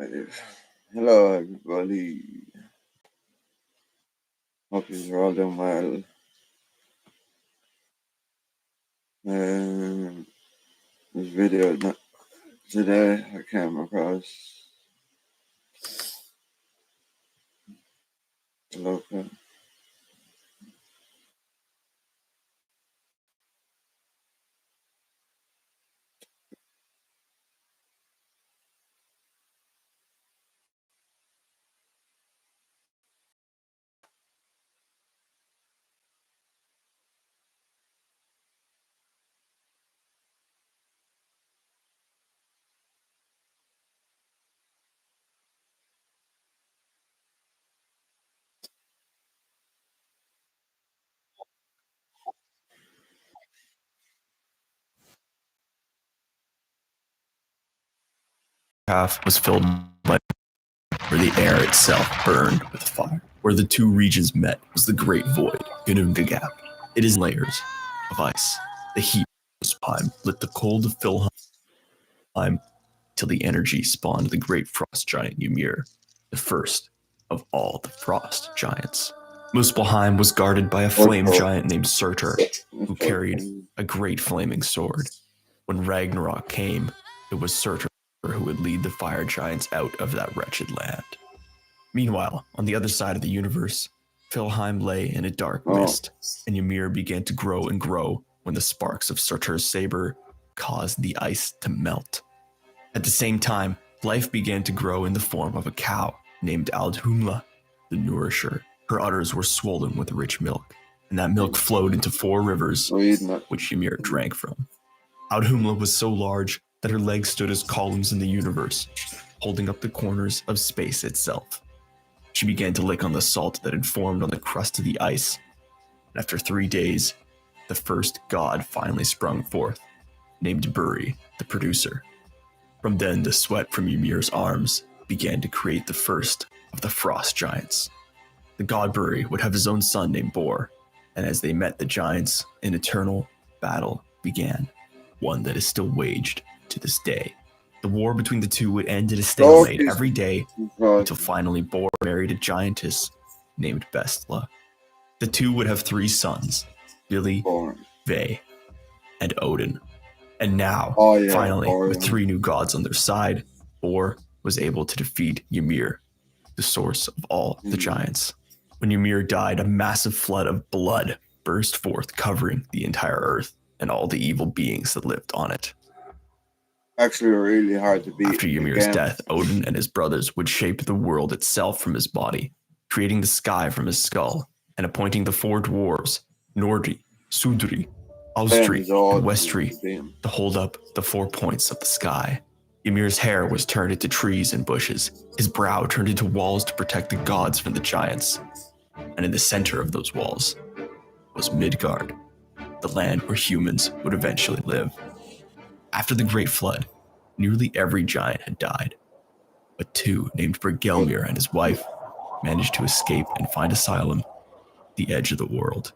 Hello, everybody. Hope you're all doing well. Um, this video today I came across the local. Half was filled by where the air itself burned with fire. Where the two regions met was the great void, Gununga Gap. It is layers of ice. The heat of Spime lit the cold of Filheim till the energy spawned the great frost giant Ymir, the first of all the frost giants. Muspelheim was guarded by a flame giant named Surtur, who carried a great flaming sword. When Ragnarok came, it was Surtur who would lead the fire giants out of that wretched land. Meanwhile, on the other side of the universe, Filheim lay in a dark mist, and Ymir began to grow and grow when the sparks of Surtur's saber caused the ice to melt. At the same time, life began to grow in the form of a cow named Aldhumla, the nourisher. Her udders were swollen with rich milk, and that milk flowed into 4 rivers, which Ymir drank from. Aldhumla was so large that her legs stood as columns in the universe, holding up the corners of space itself. She began to lick on the salt that had formed on the crust of the ice, and after 3 days, the first god finally sprung forth, named Buri, the producer. From then, the sweat from Ymir's arms began to create the first of the frost giants. The god Buri would have his own son named Bor, and as they met the giants, an eternal battle began, one that is still waged to this day. The war between the two would end in a stalemate every day until finally Bor married a giantess named Bestla. The two would have 3 sons, Vili, Ve, and Odin. And now, finally, with 3 new gods on their side, Bor was able to defeat Ymir, the source of all the giants. When Ymir died, a massive flood of blood burst forth, covering the entire earth and all the evil beings that lived on it. Actually really hard to beat. After Ymir's death, Odin and his brothers would shape the world itself from his body, creating the sky from his skull, and appointing the 4 dwarves, Nordri, Sudri, Austri, and Westri, to hold up the 4 points of the sky. Ymir's hair was turned into trees and bushes, his brow turned into walls to protect the gods from the giants, and in the center of those walls was Midgard, the land where humans would eventually live. After the Great Flood, nearly every giant had died, but 2 named Bergelmir and his wife managed to escape and find asylum at the edge of the world.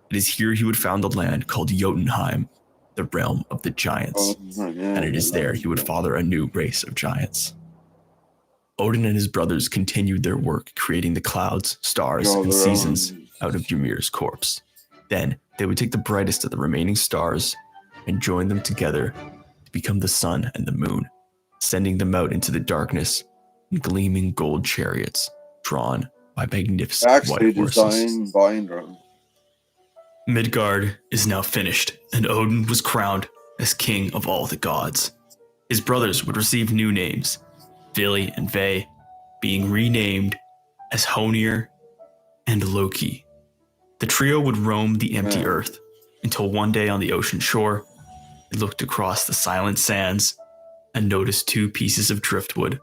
It is here he would found the land called Jotunheim, the realm of the giants, and it is there he would father a new race of giants. Odin and his brothers continued their work creating the clouds, stars, and seasons out of Ymir's corpse. Then they would take the brightest of the remaining stars and join them together to become the sun and the moon, sending them out into the darkness in gleaming gold chariots drawn by magnificent white horses. Midgard is now finished, and Odin was crowned as king of all the gods. His brothers would receive new names, Vili and Ve being renamed as Honir and Loki. The trio would roam the empty earth until one day on the ocean shore, they looked across the silent sands and noticed 2 pieces of driftwood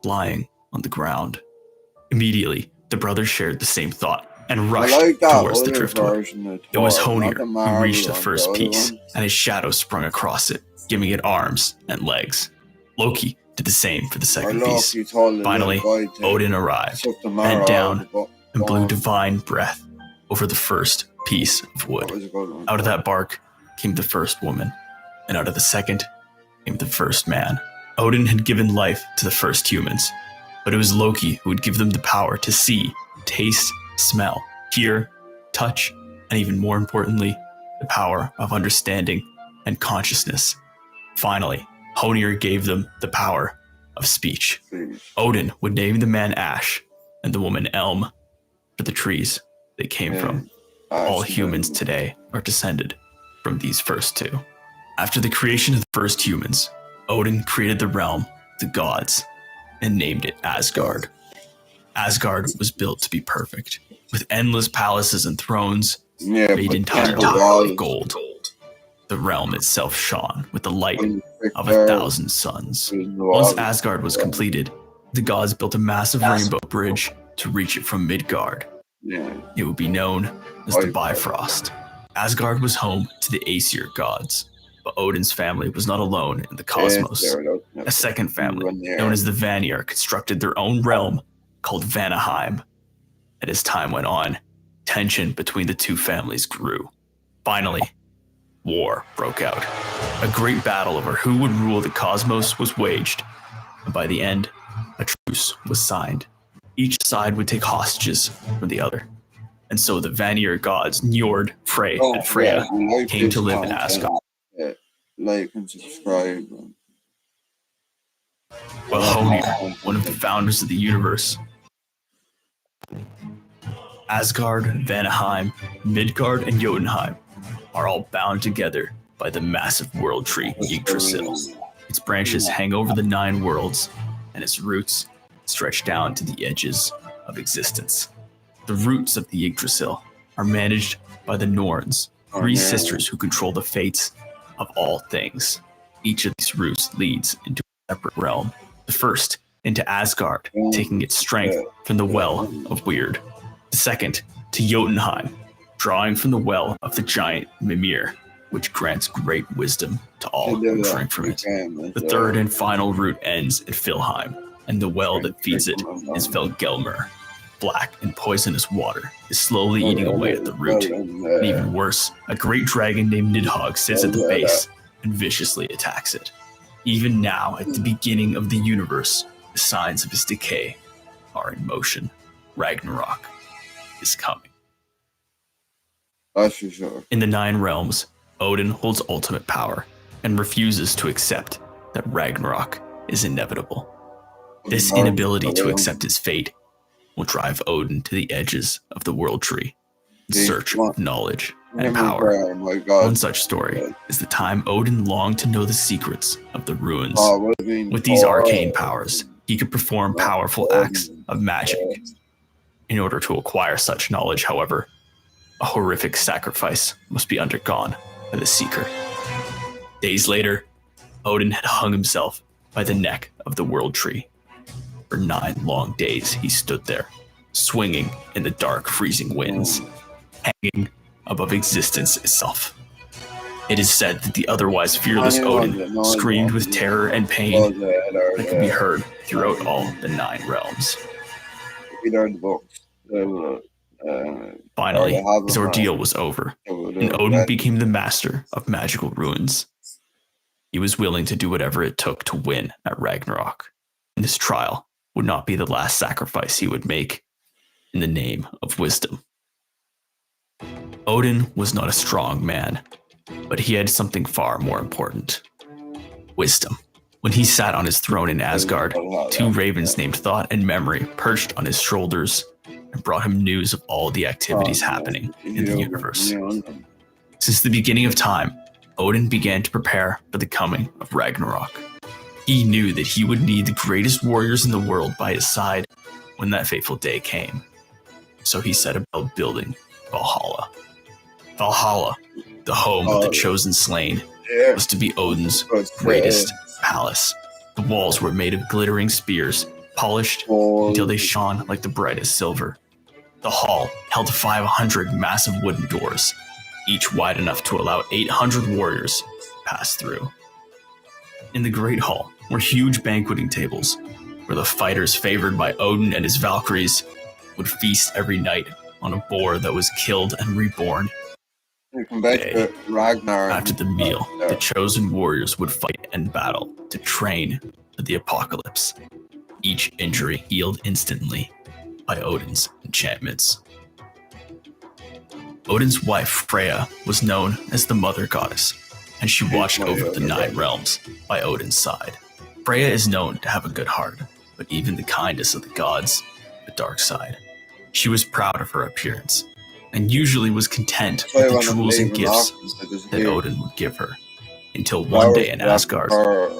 lying on the ground. Immediately, the brothers shared the same thought and rushed towards the driftwood. It was Honir who reached the first piece, and his shadow sprung across it, giving it arms and legs. Loki did the same for the second piece. Finally, Odin arrived, bent down, and blew divine breath over the first piece of wood. Out of that bark came the first woman, and out of the second came the first man. Odin had given life to the first humans, But it was Loki who would give them the power to see, taste, smell, hear, touch, and even more importantly, the power of understanding and consciousness. Finally, Honir gave them the power of speech. Odin would name the man Ash and the woman Elm for the trees they came from. All humans today are descended from these first two. After the creation of the first humans, Odin created the realm, the gods, and named it Asgard. Asgard was built to be perfect, with endless palaces and thrones made entirely of gold. The realm itself shone with the light of 1,000 suns. Once Asgard was completed, the gods built a massive rainbow bridge to reach it from Midgard. It would be known as the Bifrost. Asgard was home to the Aesir gods, but Odin's family was not alone in the cosmos. A second family, known as the Vanir, constructed their own realm called Vanaheim. And as time went on, tension between the two families grew. Finally, war broke out. A great battle over who would rule the cosmos was waged, and by the end, a truce was signed. Each side would take hostages from the other. And so the Vanir gods, Njord, Frey, and Freya, came to live in Asgard. Like and subscribe. While Honir, one of the founders of the universe, Asgard, Vanaheim, Midgard, and Jotunheim are all bound together by the massive world tree Yggdrasil. Its branches hang over the 9 worlds, and its roots stretch down to the edges of existence. The roots of the Yggdrasil are managed by the Norns, 3 sisters who control the fates of all things. Each of these roots leads into a separate realm. The first into Asgard, taking its strength from the Well of Weird. The second to Jotunheim, drawing from the well of the giant Mimir, which grants great wisdom to all who drink from it. The third and final route ends at Filheim, and the well that feeds it is Velgelmir. Black and poisonous water is slowly eating away at the root. And even worse, a great dragon named Nidhogg sits at the base and viciously attacks it. Even now, at the beginning of the universe, the signs of its decay are in motion. Ragnarok is coming. That's for sure. In the 9 realms, Odin holds ultimate power and refuses to accept that Ragnarok is inevitable. This inability to accept his fate will drive Odin to the edges of the world tree in search of knowledge and power. One such story is the time Odin longed to know the secrets of the ruins. With these arcane powers, he could perform powerful acts of magic. In order to acquire such knowledge, however, a horrific sacrifice must be undergone by the seeker. Days later, Odin had hung himself by the neck of the world tree. For 9 long days he stood there, swinging in the dark, freezing winds, hanging above existence itself. It is said that the otherwise fearless Odin screamed with terror and pain that could be heard throughout all the 9 realms. Finally, his ordeal was over, and Odin became the master of magical ruins. He was willing to do whatever it took to win at Ragnarok, and this trial would not be the last sacrifice he would make in the name of wisdom. Odin was not a strong man, but he had something far more important: wisdom. When he sat on his throne in Asgard, 2 ravens named Thought and Memory perched on his shoulders and brought him news of all the activities happening in the universe. Since the beginning of time, Odin began to prepare for the coming of Ragnarok. He knew that he would need the greatest warriors in the world by his side when that fateful day came. So he set about building Valhalla. Valhalla, the home of the chosen slain, was to be Odin's greatest palace. The walls were made of glittering spears, polished until they shone like the brightest silver. The hall held 500 massive wooden doors, each wide enough to allow 800 warriors to pass through. In the Great Hall were huge banqueting tables, where the fighters favored by Odin and his Valkyries would feast every night on a boar that was killed and reborn. After the meal, the chosen warriors would fight and battle to train for the apocalypse. each injury healed instantly by Odin's enchantments. Odin's wife, Freya, was known as the Mother Goddess, and she watched over the 9 realms by Odin's side. Freya is known to have a good heart, but even the kindest of the gods, the dark side. She was proud of her appearance, and usually was content with the jewels and gifts that Odin would give her, until one day in Asgard,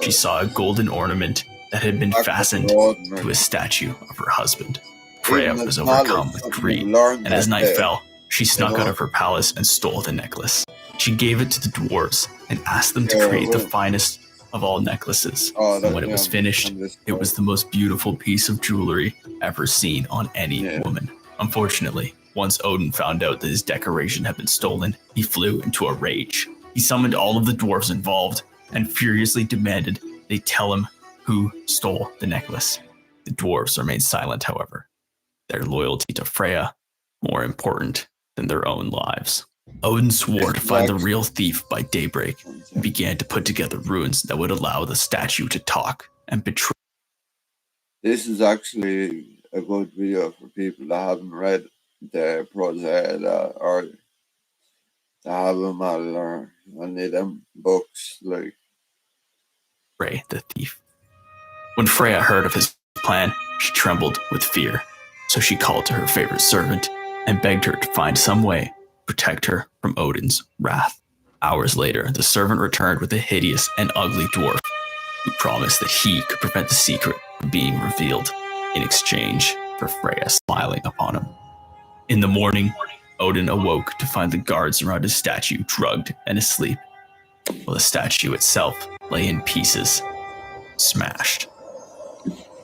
she saw a golden ornament that had been fastened to a statue of her husband. Freya was overcome with greed, and as night fell, she snuck out of her palace and stole the necklace. She gave it to the dwarves and asked them to create the finest of all necklaces. And when it was finished, it was the most beautiful piece of jewelry ever seen on any woman. Unfortunately, once Odin found out that his decoration had been stolen, he flew into a rage. He summoned all of the dwarves involved and furiously demanded they tell him who stole the necklace. The dwarves remained silent, however, their loyalty to Freya more important than their own lives. Odin swore to find the real thief by daybreak and began to put together runes that would allow the statue to talk and betray. This is actually a good video for people that haven't read the Prosaic or to have them all or any of them books like Betray the thief. When Freya heard of his plan, she trembled with fear, so she called to her favorite servant and begged her to find some way to protect her from Odin's wrath. Hours later, the servant returned with a hideous and ugly dwarf who promised that he could prevent the secret from being revealed in exchange for Freya smiling upon him. In the morning, Odin awoke to find the guards around his statue drugged and asleep, while the statue itself lay in pieces, smashed.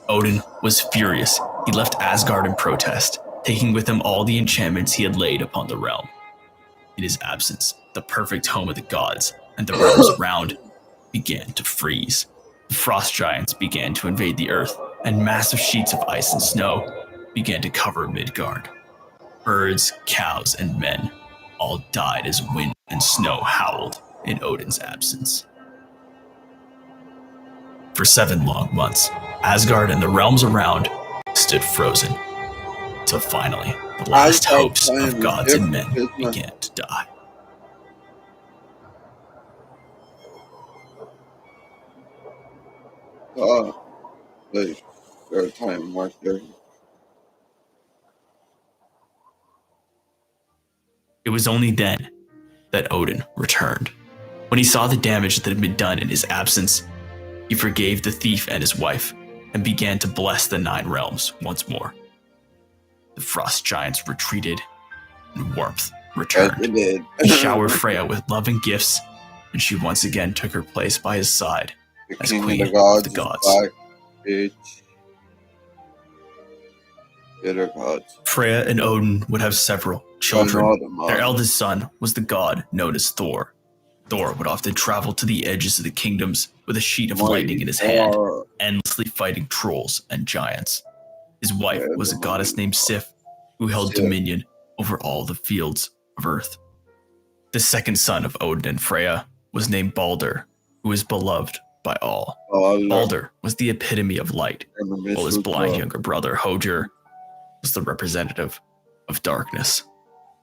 Odin was furious. He left Asgard in protest, taking with him all the enchantments he had laid upon the realm. In his absence, the perfect home of the gods and the realms around began to freeze. The frost giants began to invade the earth, and massive sheets of ice and snow began to cover Midgard. Birds, cows, and men all died as wind and snow howled in Odin's absence. For 7 long months, Asgard and the realms around stood frozen, till finally the last hopes of gods and men began to die. like their time right there. It was only then that Odin returned. When he saw the damage that had been done in his absence, he forgave the thief and his wife and began to bless the 9 realms once more. The frost giants retreated and warmth returned. He showered Freya with love and gifts, and she once again took her place by his side as queen of the gods. Freya and Odin would have several children. Their eldest son was the god known as Thor. Thor would often travel to the edges of the kingdoms with a sheet of lightning in his hand, endlessly fighting trolls and giants. His wife was a goddess named Sif, who held dominion over all the fields of earth. The second son of Odin and Freya was named Balder, who was beloved by all. Balder was the epitome of light, while his blind younger brother Hodir was the representative of darkness.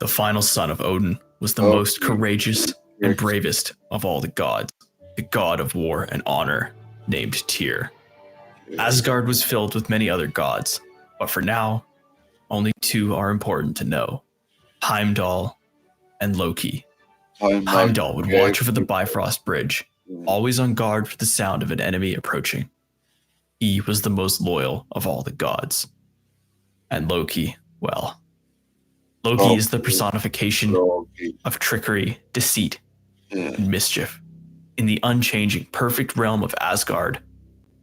The final son of Odin was the most courageous and bravest of all the gods, the god of war and honor named Tyr. Asgard was filled with many other gods, but for now, only 2 are important to know: Heimdall and Loki. Heimdall would watch over the Bifrost Bridge, always on guard for the sound of an enemy approaching. He was the most loyal of all the gods. And Loki, well, Loki is the personification of trickery, deceit, and mischief. In the unchanging, perfect realm of Asgard,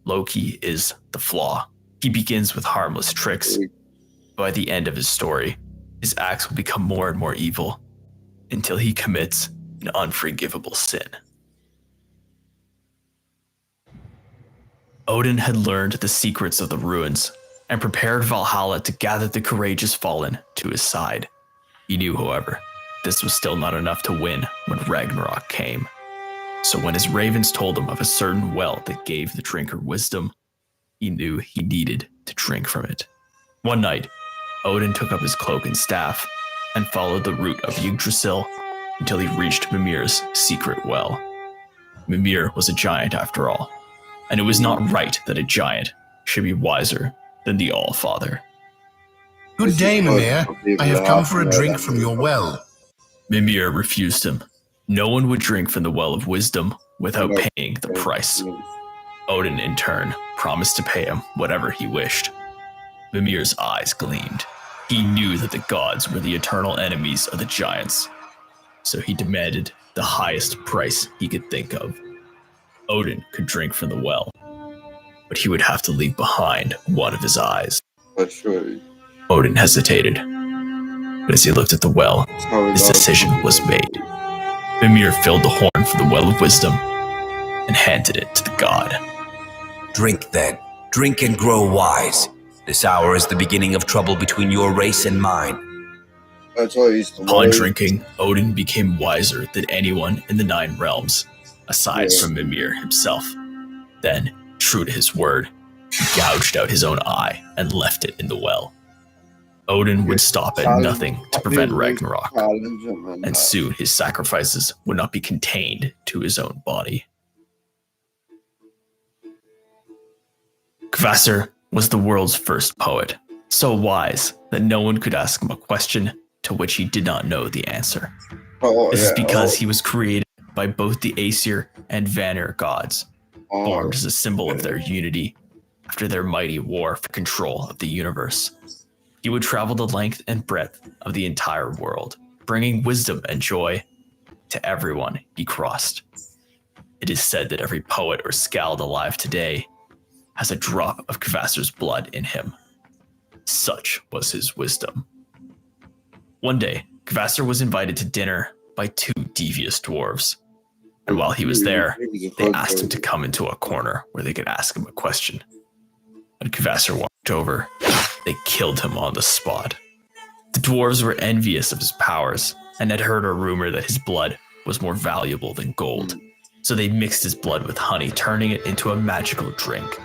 Loki is the flaw. He begins with harmless tricks. By the end of his story, his acts will become more and more evil until he commits an unforgivable sin. Odin had learned the secrets of the ruins and prepared Valhalla to gather the courageous fallen to his side. He knew, however, this was still not enough to win when Ragnarok came. So when his ravens told him of a certain well that gave the drinker wisdom, he knew he needed to drink from it. One night, Odin took up his cloak and staff and followed the route of Yggdrasil until he reached Mimir's secret well. Mimir was a giant after all, and it was not right that a giant should be wiser than the All-Father. Good This is day, good Mimir. for people I have that come haven't for a read drink any from of your the well. Mimir refused him. No one would drink from the well of wisdom without paying the price. Odin, in turn, promised to pay him whatever he wished. Mimir's eyes gleamed. He knew that the gods were the eternal enemies of the giants, so he demanded the highest price he could think of. Odin could drink from the well, but he would have to leave behind one of his eyes. But surely, Odin hesitated, but as he looked at the well, his decision was made. Mimir filled the horn from the well of wisdom and handed it to the god. Drink then. Drink and grow wise. This hour is the beginning of trouble between your race and mine. that's why he's the Upon wise. drinking, Odin became wiser than anyone in the 9 realms, aside from Mimir himself. Then, true to his word, he gouged out his own eye and left it in the well. Odin would stop at nothing to prevent Ragnarok, and soon his sacrifices would not be contained to his own body. Kvasir was the world's first poet, so wise that no one could ask him a question to which he did not know the answer. This is because he was created by both the Aesir and Vanir gods, formed as a symbol of their unity after their mighty war for control of the universe. He would travel the length and breadth of the entire world, bringing wisdom and joy to everyone he crossed. It is said that every poet or skald alive today has a drop of Kvasir's blood in him. Such was his wisdom. One day, Kvasir was invited to dinner by 2 devious dwarves. And while he was there, they asked him to come into a corner where they could ask him a question. When Kvasir walked over, they killed him on the spot. The dwarves were envious of his powers and had heard a rumor that his blood was more valuable than gold. So they mixed his blood with honey, turning it into a magical drink.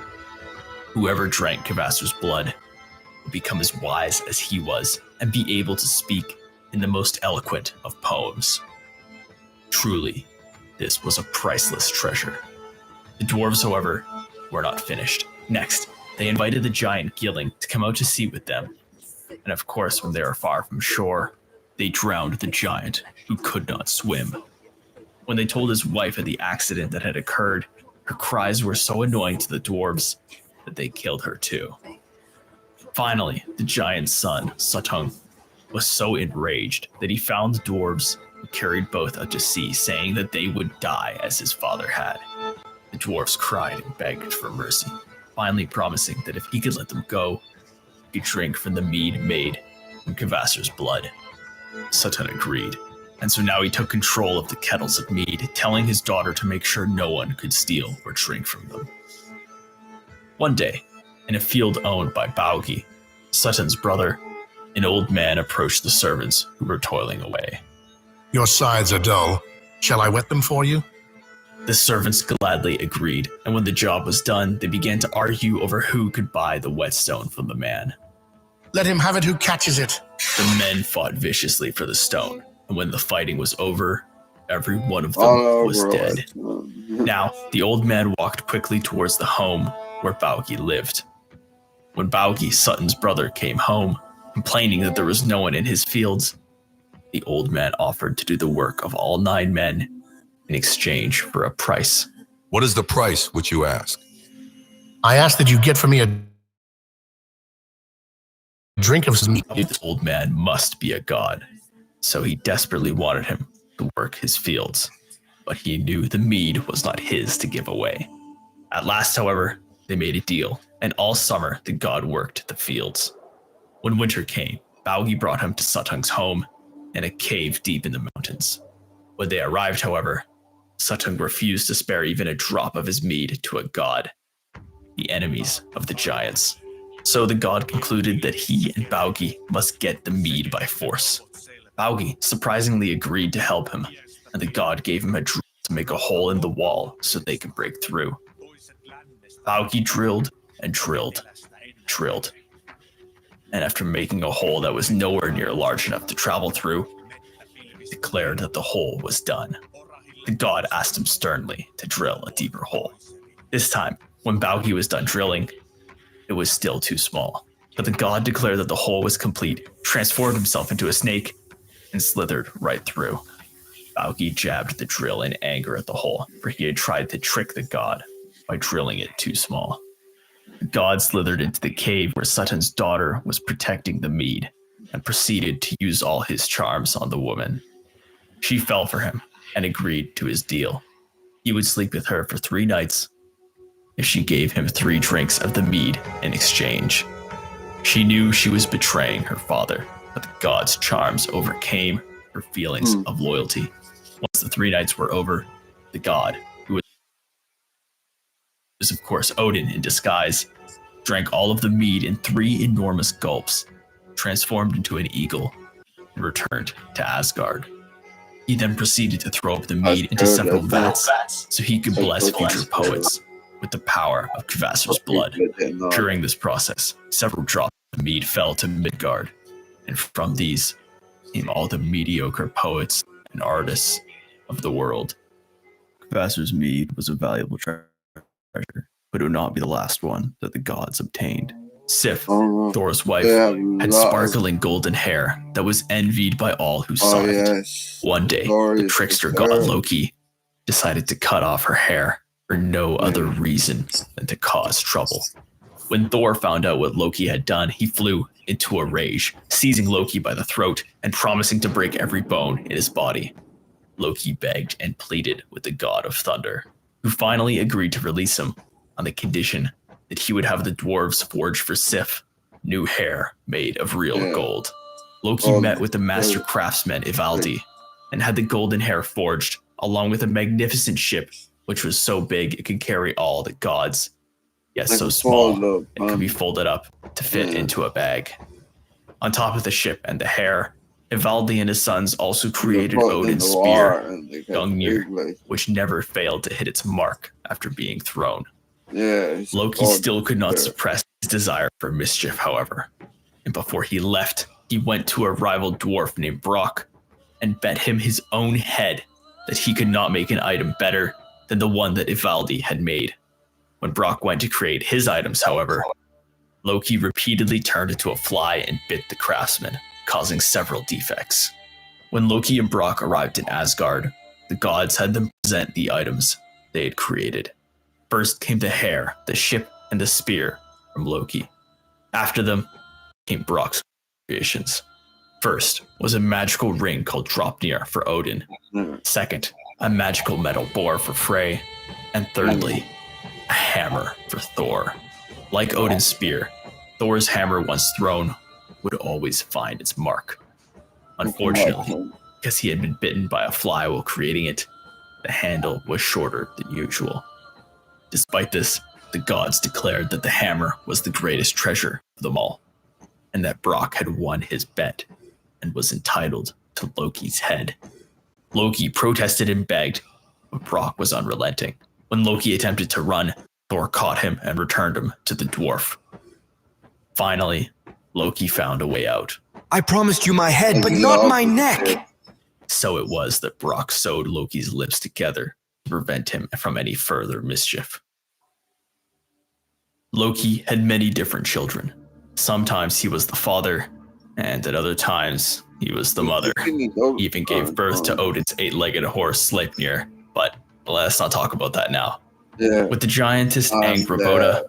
Whoever drank Kvasir's blood would become as wise as he was and be able to speak in the most eloquent of poems. Truly, this was a priceless treasure. The dwarves, however, were not finished. Next, they invited the giant Gilling to come out to sea with them. And of course, when they were far from shore, they drowned the giant, who could not swim. When they told his wife of the accident that had occurred, her cries were so annoying to the dwarves that they killed her too. Finally, the giant's son, Suttung, was so enraged that he found the dwarves and carried both out to sea, saying that they would die as his father had. The dwarves cried and begged for mercy, finally promising that if he could let them go, he could drink from the mead made from Kvasir's blood. Suttung agreed, and so now he took control of the kettles of mead, telling his daughter to make sure no one could steal or drink from them. One day, in a field owned by Baugi, Suttung's brother, an old man approached the servants who were toiling away. Your sides are dull. Shall I wet them for you? The servants gladly agreed, and when the job was done, they began to argue over who could buy the whetstone from the man. Let him have it who catches it. The men fought viciously for the stone, and when the fighting was over, every one of them was dead. Now, the old man walked quickly towards the home where Baugi lived. When Baugi, Sutton's brother, came home, complaining that there was no one in his fields, the old man offered to do the work of all 9 men in exchange for a price. What is the price which you ask? I ask that you get for me a drink of some mead. This old man must be a god, so he desperately wanted him to work his fields, but he knew the mead was not his to give away. At last, however, they made a deal, and all summer the god worked the fields. When winter came, Baugi brought him to Suttung's home in a cave deep in the mountains. When they arrived, however, Suttung refused to spare even a drop of his mead to a god, the enemies of the giants. So the god concluded that he and Baugi must get the mead by force. Baugi surprisingly agreed to help him, and the god gave him a drill to make a hole in the wall so they could break through. Baugi drilled and drilled. And after making a hole that was nowhere near large enough to travel through, declared that the hole was done. The god asked him sternly to drill a deeper hole. This time, when Baugi was done drilling, it was still too small. But the god declared that the hole was complete, transformed himself into a snake, and slithered right through. Baugi jabbed the drill in anger at the hole, for he had tried to trick the god by drilling it too small. The god slithered into the cave where Sutton's daughter was protecting the mead, and proceeded to use all his charms on the woman. She fell for him and agreed to his deal. He would sleep with her for 3 nights if she gave him 3 drinks of the mead in exchange. She knew she was betraying her father, but the god's charms overcame her feelings of loyalty. Once the 3 nights were over, the god, who was of course Odin in disguise, drank all of the mead in 3 enormous gulps, transformed into an eagle, and returned to Asgard. He then proceeded to throw up the mead into several vats so he could bless future poets with the power of Kvasir's blood. During this process, several drops of mead fell to Midgard, and from these came all the mediocre poets and artists of the world. Kvasir's mead was a valuable treasure, but it would not be the last one that the gods obtained. Sif, Thor's wife, had sparkling golden hair that was envied by all who saw it. One day, the trickster god Loki decided to cut off her hair for no other reason than to cause trouble. When Thor found out what Loki had done, he flew into a rage, seizing Loki by the throat and promising to break every bone in his body. Loki begged and pleaded with the god of thunder, who finally agreed to release him on the condition that he would have the dwarves forge for Sif new hair made of real gold. Loki met with the master craftsman Ivaldi and had the golden hair forged, along with a magnificent ship which was so big it could carry all the gods, yet so small it could be folded up to fit into a bag. On top of the ship and the hair, Ivaldi and his sons also created Odin's spear, Gungnir, which never failed to hit its mark after being thrown. Loki still could not suppress his desire for mischief, however, and before he left, he went to a rival dwarf named Brock and bet him his own head that he could not make an item better than the one that Ivaldi had made. When Brock went to create his items, however, Loki repeatedly turned into a fly and bit the craftsman, causing several defects. When Loki and Brock arrived in Asgard, the gods had them present the items they had created. First came the hair, the ship, and the spear from Loki. After them came Brock's creations. First was a magical ring called Dropnir for Odin. Second, a magical metal boar for Frey. And thirdly, a hammer for Thor. Like Odin's spear, Thor's hammer, once thrown, would always find its mark. Unfortunately, because he had been bitten by a fly while creating it, the handle was shorter than usual. Despite this, the gods declared that the hammer was the greatest treasure of them all, and that Brock had won his bet and was entitled to Loki's head. Loki protested and begged, but Brock was unrelenting. When Loki attempted to run, Thor caught him and returned him to the dwarf. Finally, Loki found a way out. I promised you my head, but not my neck. So it was that Brock sewed Loki's lips together to prevent him from any further mischief. Loki had many different children. Sometimes he was the father, and at other times he was the mother. He even gave birth to Odin's 8-legged horse Sleipnir, but let's not talk about that now. With the giantess Angrboda,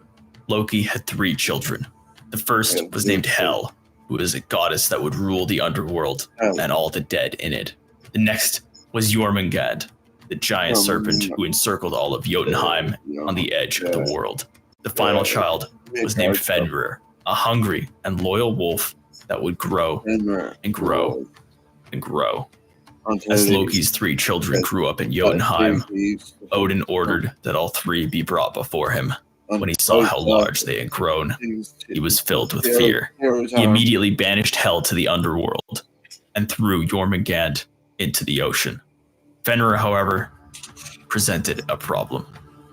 Loki had 3 children. The first was named Hel, who is a goddess that would rule the underworld and all the dead in it. The next was Jormungand, the giant serpent who encircled all of Jotunheim on the edge of the world. The final child was named Fenrir, a hungry and loyal wolf that would grow and grow and grow. As Loki's 3 children grew up in Jotunheim, Odin ordered that all 3 be brought before him. When he saw how large they had grown, he was filled with fear. He immediately banished Hel to the underworld and threw Jormungand into the ocean. Fenrir, however, presented a problem.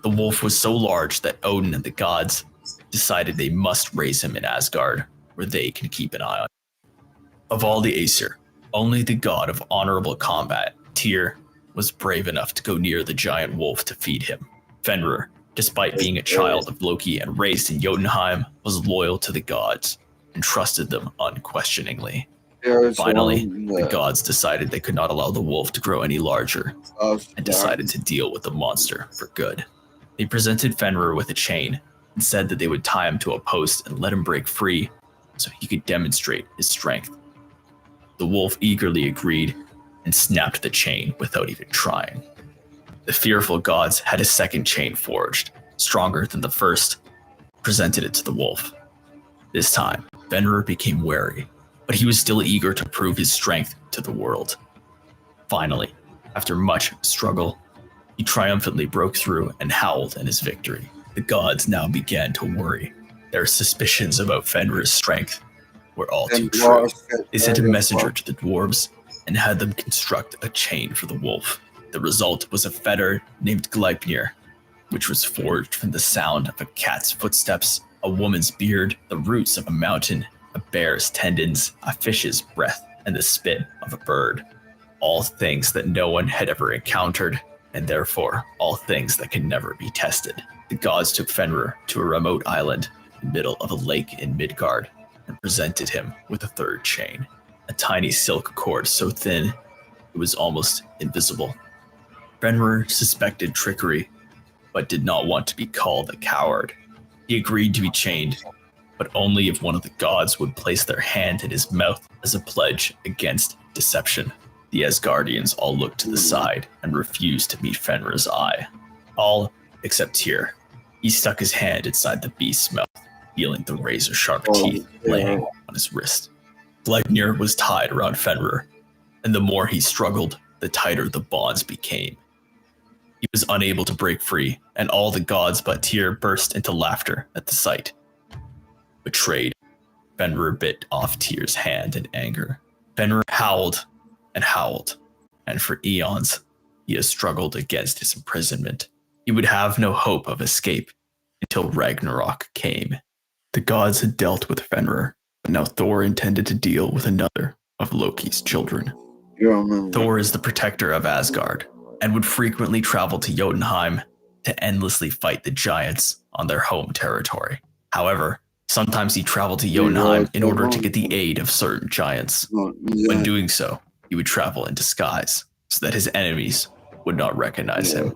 The wolf was so large that Odin and the gods decided they must raise him in Asgard, where they can keep an eye on him. Of all the Aesir, only the god of honorable combat, Tyr, was brave enough to go near the giant wolf to feed him. Fenrir, despite being a child of Loki and raised in Jotunheim, was loyal to the gods and trusted them unquestioningly. Finally, the gods decided they could not allow the wolf to grow any larger and decided to deal with the monster for good. They presented Fenrir with a chain and said that they would tie him to a post and let him break free so he could demonstrate his strength. The wolf eagerly agreed and snapped the chain without even trying. The fearful gods had a second chain forged, stronger than the first, presented it to the wolf. This time, Fenrir became wary, but he was still eager to prove his strength to the world. Finally, after much struggle, he triumphantly broke through and howled in his victory. The gods now began to worry. Their suspicions about Fenrir's strength were all too true. They sent a messenger to the dwarves and had them construct a chain for the wolf. The result was a fetter named Gleipnir, which was forged from the sound of a cat's footsteps, a woman's beard, the roots of a mountain, a bear's tendons, a fish's breath, and the spit of a bird. All things that no one had ever encountered, and therefore all things that can never be tested. The gods took Fenrir to a remote island in the middle of a lake in Midgard and presented him with a third chain, a tiny silk cord so thin it was almost invisible. Fenrir suspected trickery, but did not want to be called a coward. He agreed to be chained, but only if one of the gods would place their hand in his mouth as a pledge against deception. The Asgardians all looked to the side and refused to meet Fenrir's eye. All except Tyr. He stuck his hand inside the beast's mouth, feeling the razor-sharp teeth laying on his wrist. Gleipnir was tied around Fenrir, and the more he struggled, the tighter the bonds became. He was unable to break free, and all the gods but Tyr burst into laughter at the sight. Betrayed, Fenrir bit off Tyr's hand in anger. Fenrir howled, and for eons, he has struggled against his imprisonment. He would have no hope of escape until Ragnarok came. The gods had dealt with Fenrir, but now Thor intended to deal with another of Loki's children. Thor is the protector of Asgard, and would frequently travel to Jotunheim to endlessly fight the giants on their home territory. However, sometimes he traveled to Jotunheim in order to get the aid of certain giants. When doing so, he would travel in disguise so that his enemies would not recognize him.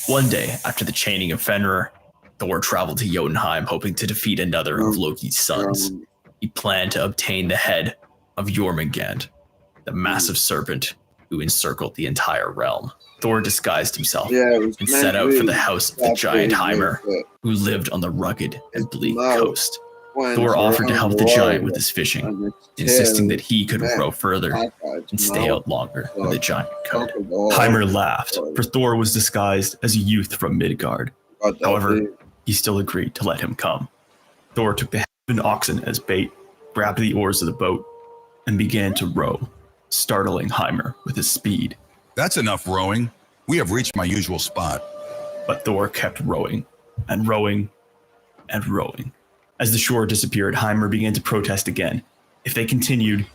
One day, after the chaining of Fenrir, Thor traveled to Jotunheim hoping to defeat another of Loki's sons. He planned to obtain the head of Jormungand, the massive serpent who encircled the entire realm. Thor disguised himself and set out for the house of the giant Heimer, who lived on the rugged and bleak coast. Thor offered to help the giant with his fishing, insisting that he could row further and stay out longer than the giant could. Heimer laughed, for Thor was disguised as a youth from Midgard. However, he still agreed to let him come. Thor took the head of an oxen as bait, grabbed the oars of the boat, and began to row, startling Heimer with his speed. That's enough rowing. We have reached my usual spot. But Thor kept rowing, and rowing, and rowing. As the shore disappeared, Heimer began to protest again. If they continued,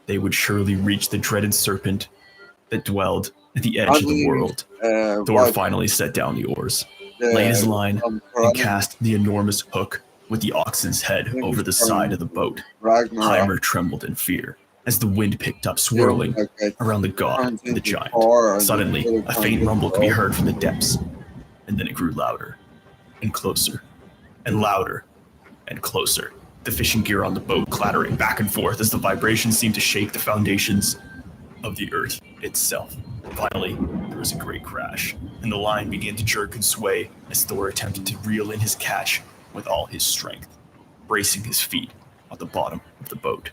they would surely reach the dreaded serpent that dwelled at the edge of the world. Thor finally set down the oars, laid his line, and cast the enormous hook with the oxen's head over the side of the boat. Heimer trembled in fear as the wind picked up, swirling around the god and the giant. Suddenly, a faint rumble could be heard from the depths, and then it grew louder, and closer, and louder, and closer. The fishing gear on the boat clattering back and forth as the vibration seemed to shake the foundations of the earth itself. Finally, there was a great crash, and the line began to jerk and sway as Thor attempted to reel in his catch with all his strength, bracing his feet at the bottom of the boat.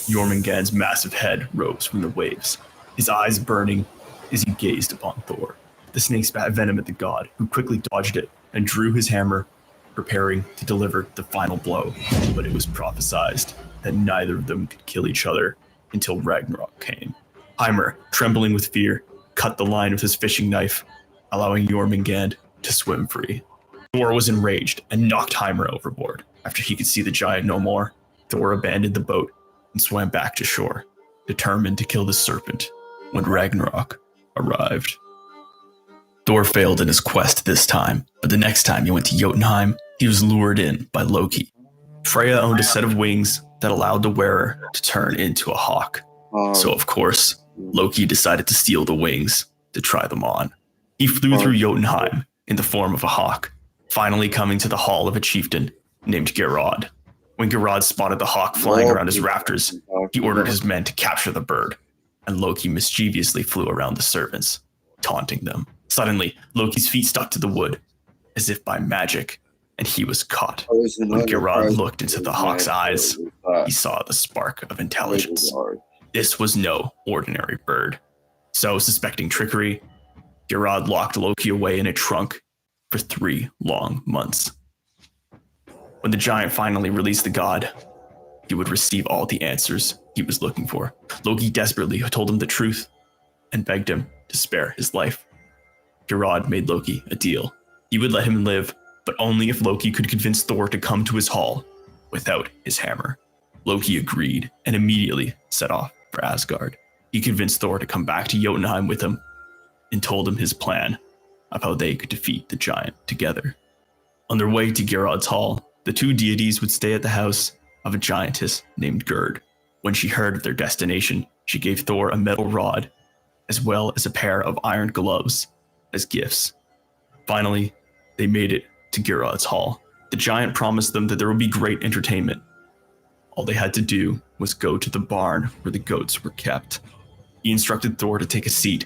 Jormungand's massive head rose from the waves, his eyes burning as he gazed upon Thor. The snake spat venom at the god, who quickly dodged it and drew his hammer, preparing to deliver the final blow. But it was prophesied that neither of them could kill each other until Ragnarok came. Heimer, trembling with fear, cut the line with his fishing knife, allowing Jormungand to swim free. Thor was enraged and knocked Heimer overboard. After he could see the giant no more, Thor abandoned the boat and swam back to shore, determined to kill the serpent when Ragnarok arrived. Thor failed in his quest this time, but the next time he went to Jotunheim, he was lured in by Loki. Freya owned a set of wings that allowed the wearer to turn into a hawk. So of course, Loki decided to steal the wings to try them on. He flew through Jotunheim in the form of a hawk, finally coming to the hall of a chieftain named Geirrod. When Geirrod spotted the hawk flying around his rafters, he ordered his men to capture the bird, and Loki mischievously flew around the servants, taunting them. Suddenly, Loki's feet stuck to the wood, as if by magic, and he was caught. When Geirrod looked into the hawk's eyes, he saw the spark of intelligence. This was no ordinary bird. So, suspecting trickery, Geirrod locked Loki away in a trunk for 3 long months. When the giant finally released the god, he would receive all the answers he was looking for. Loki desperately told him the truth and begged him to spare his life. Geirrod made Loki a deal. He would let him live, but only if Loki could convince Thor to come to his hall without his hammer. Loki agreed and immediately set off for Asgard. He convinced Thor to come back to Jotunheim with him and told him his plan of how they could defeat the giant together. On their way to Geirrod's hall, the two deities would stay at the house of a giantess named Gerd. When she heard of their destination, she gave Thor a metal rod, as well as a pair of iron gloves as gifts. Finally, they made it to Geirrod's hall. The giant promised them that there would be great entertainment. All they had to do was go to the barn where the goats were kept. He instructed Thor to take a seat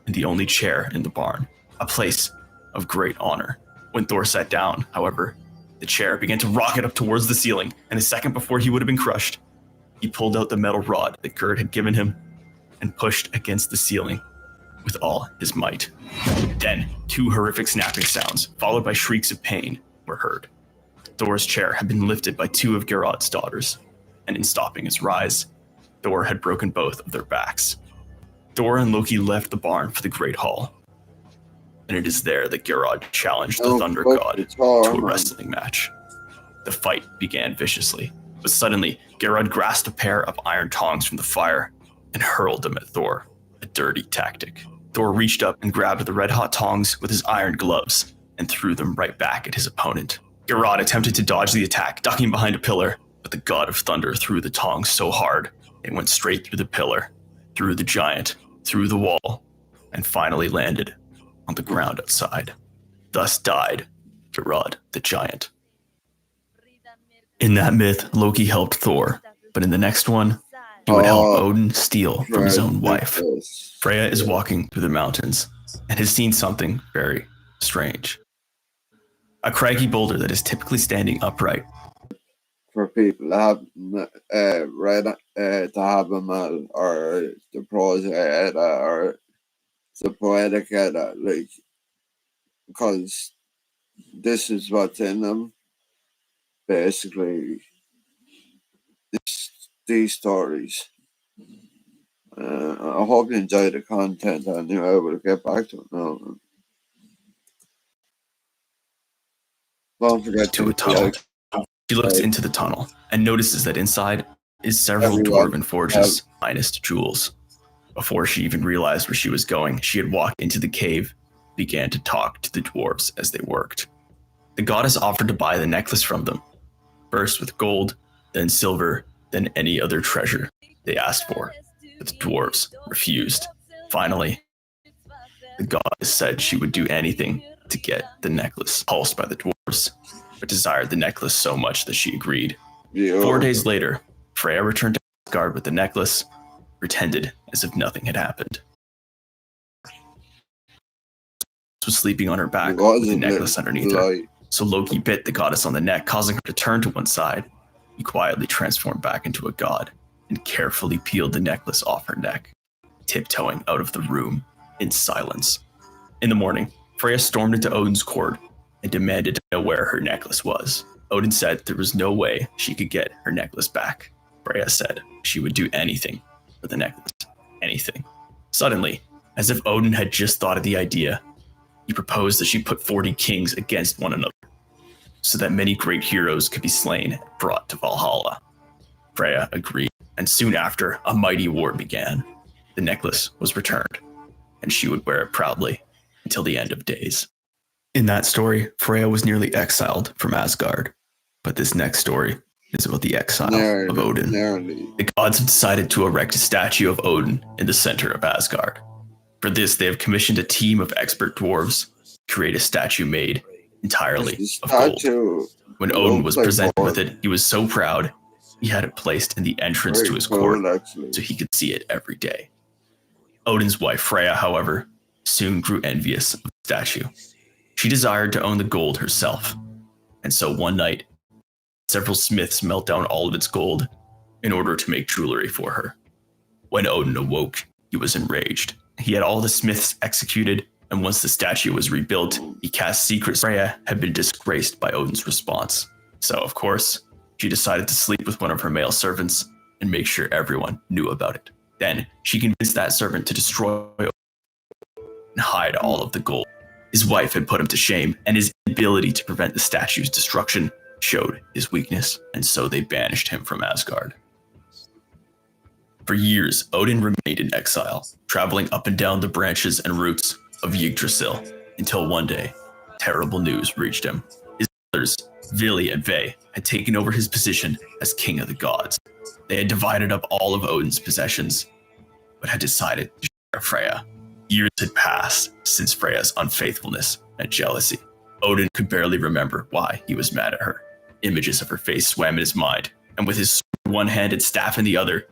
in the only chair in the barn, a place of great honor. When Thor sat down, however, the chair began to rocket up towards the ceiling, and a second before he would have been crushed, he pulled out the metal rod that Gerd had given him and pushed against the ceiling with all his might. Then, 2 horrific snapping sounds, followed by shrieks of pain, were heard. Thor's chair had been lifted by 2 of Geirrod's daughters, and in stopping his rise, Thor had broken both of their backs. Thor and Loki left the barn for the Great Hall, and it is there that Geirrod challenged the Thunder God to a wrestling match. The fight began viciously, but suddenly Geirrod grasped a pair of iron tongs from the fire and hurled them at Thor, a dirty tactic. Thor reached up and grabbed the red-hot tongs with his iron gloves and threw them right back at his opponent. Geirrod attempted to dodge the attack, ducking behind a pillar, but the God of Thunder threw the tongs so hard they went straight through the pillar, through the giant, through the wall, and finally landed on the ground outside. Thus died Geirrod the giant. In that myth, Loki helped Thor, but in the next one, he would help Odin steal from his own wife. Freya is walking through the mountains and has seen something very strange. A craggy boulder that is typically standing upright. For people that haven't read to have them or the prose Edda or the poetic Edda, like, because this is what's in them. Basically, these stories. I hope you enjoy the content and you're able to get back to it now. Don't forget to a tunnel. She looks into the tunnel and notices that inside is several dwarven forges, finest jewels. Before she even realized where she was going, she had walked into the cave, began to talk to the dwarves as they worked. The goddess offered to buy the necklace from them, first with gold, then silver, then any other treasure they asked for, but the dwarves refused. Finally, the goddess said she would do anything to get the necklace, pulsed by the dwarves, but desired the necklace so much that she agreed. 4 days later, Freya returned to Asgard with the necklace, pretended as if nothing had happened. She was sleeping on her back with the necklace underneath her. So Loki bit the goddess on the neck, causing her to turn to one side. He quietly transformed back into a god and carefully peeled the necklace off her neck, tiptoeing out of the room in silence. In the morning, Freya stormed into Odin's court and demanded to know where her necklace was. Odin said there was no way she could get her necklace back. Freya said she would do anything for the necklace. Anything. Suddenly, as if Odin had just thought of the idea, he proposed that she put 40 kings against one another. so that many great heroes could be slain and brought to Valhalla. Freya agreed, and soon after, a mighty war began. The necklace was returned, and she would wear it proudly until the end of days. In that story, Freya was nearly exiled from Asgard, but this next story is about the exile of Odin. The gods have decided to erect a statue of Odin in the center of Asgard. For this, they have commissioned a team of expert dwarves to create a statue made entirely of gold. When Odin was presented with it, he was so proud, he had it placed in the entrance to his court so he could see it every day. Odin's wife, Freya, however, soon grew envious of the statue. She desired to own the gold herself, and so one night, several smiths melt down all of its gold in order to make jewelry for her. When Odin awoke, he was enraged. He had all the smiths executed, and once the statue was rebuilt, he cast secrets. Freya had been disgraced by Odin's response. So, of course, she decided to sleep with one of her male servants and make sure everyone knew about it. Then, she convinced that servant to destroy Odin and hide all of the gold. His wife had put him to shame, and his inability to prevent the statue's destruction showed his weakness, and so they banished him from Asgard. For years, Odin remained in exile, traveling up and down the branches and roots of Yggdrasil, until one day, terrible news reached him. His brothers, Vili and Ve, had taken over his position as king of the gods. They had divided up all of Odin's possessions, but had decided to share Freya. Years had passed since Freya's unfaithfulness and jealousy. Odin could barely remember why he was mad at her. Images of her face swam in his mind, and with his one-handed staff in the other,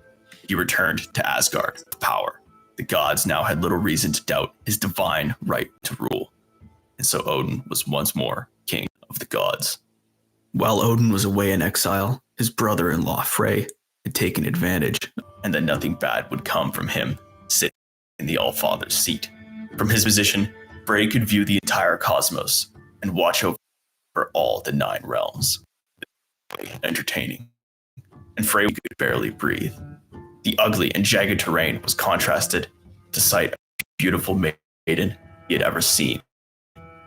he returned to Asgard with power. The gods now had little reason to doubt his divine right to rule, and so Odin was once more king of the gods. While Odin was away in exile, his brother-in-law Frey had taken advantage, and that nothing bad would come from him sitting in the Allfather's seat. From his position, Frey could view the entire cosmos and watch over all the 9 realms. Entertaining, and Frey could barely breathe. The ugly and jagged terrain was contrasted to sight of the beautiful maiden he had ever seen.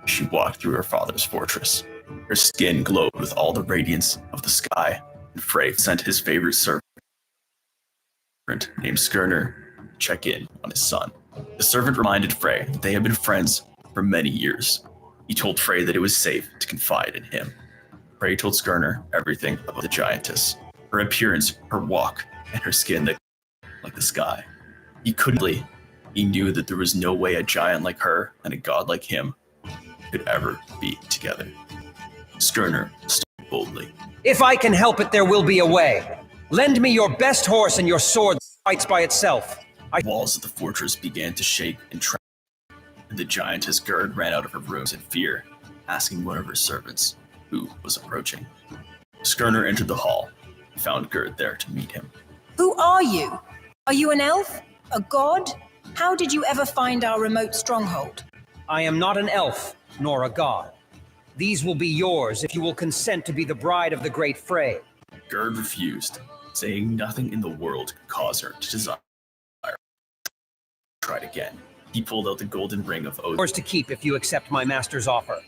She walked through her father's fortress. Her skin glowed with all the radiance of the sky, and Frey sent his favorite servant named Skirnir to check in on his son. The servant reminded Frey that they had been friends for many years. He told Frey that it was safe to confide in him. Frey told Skirnir everything about the giantess, her appearance, her walk, and her skin that like the sky. He knew that there was no way a giant like her and a god like him could ever be together. Skirnir stood boldly. If I can help it, there will be a way. Lend me your best horse and your sword that fights by itself. The walls of the fortress began to shake and tremble, and the giantess Gerd ran out of her rooms in fear, asking one of her servants who was approaching. Skirnir entered the hall and found Gerd there to meet him. Who are you? Are you an elf? A god? How did you ever find our remote stronghold? I am not an elf, nor a god. These will be yours if you will consent to be the bride of the great Frey. Gerd refused, saying nothing in the world could cause her to desire. Tried again. He pulled out the golden ring of Odin. Yours to keep if you accept my master's offer.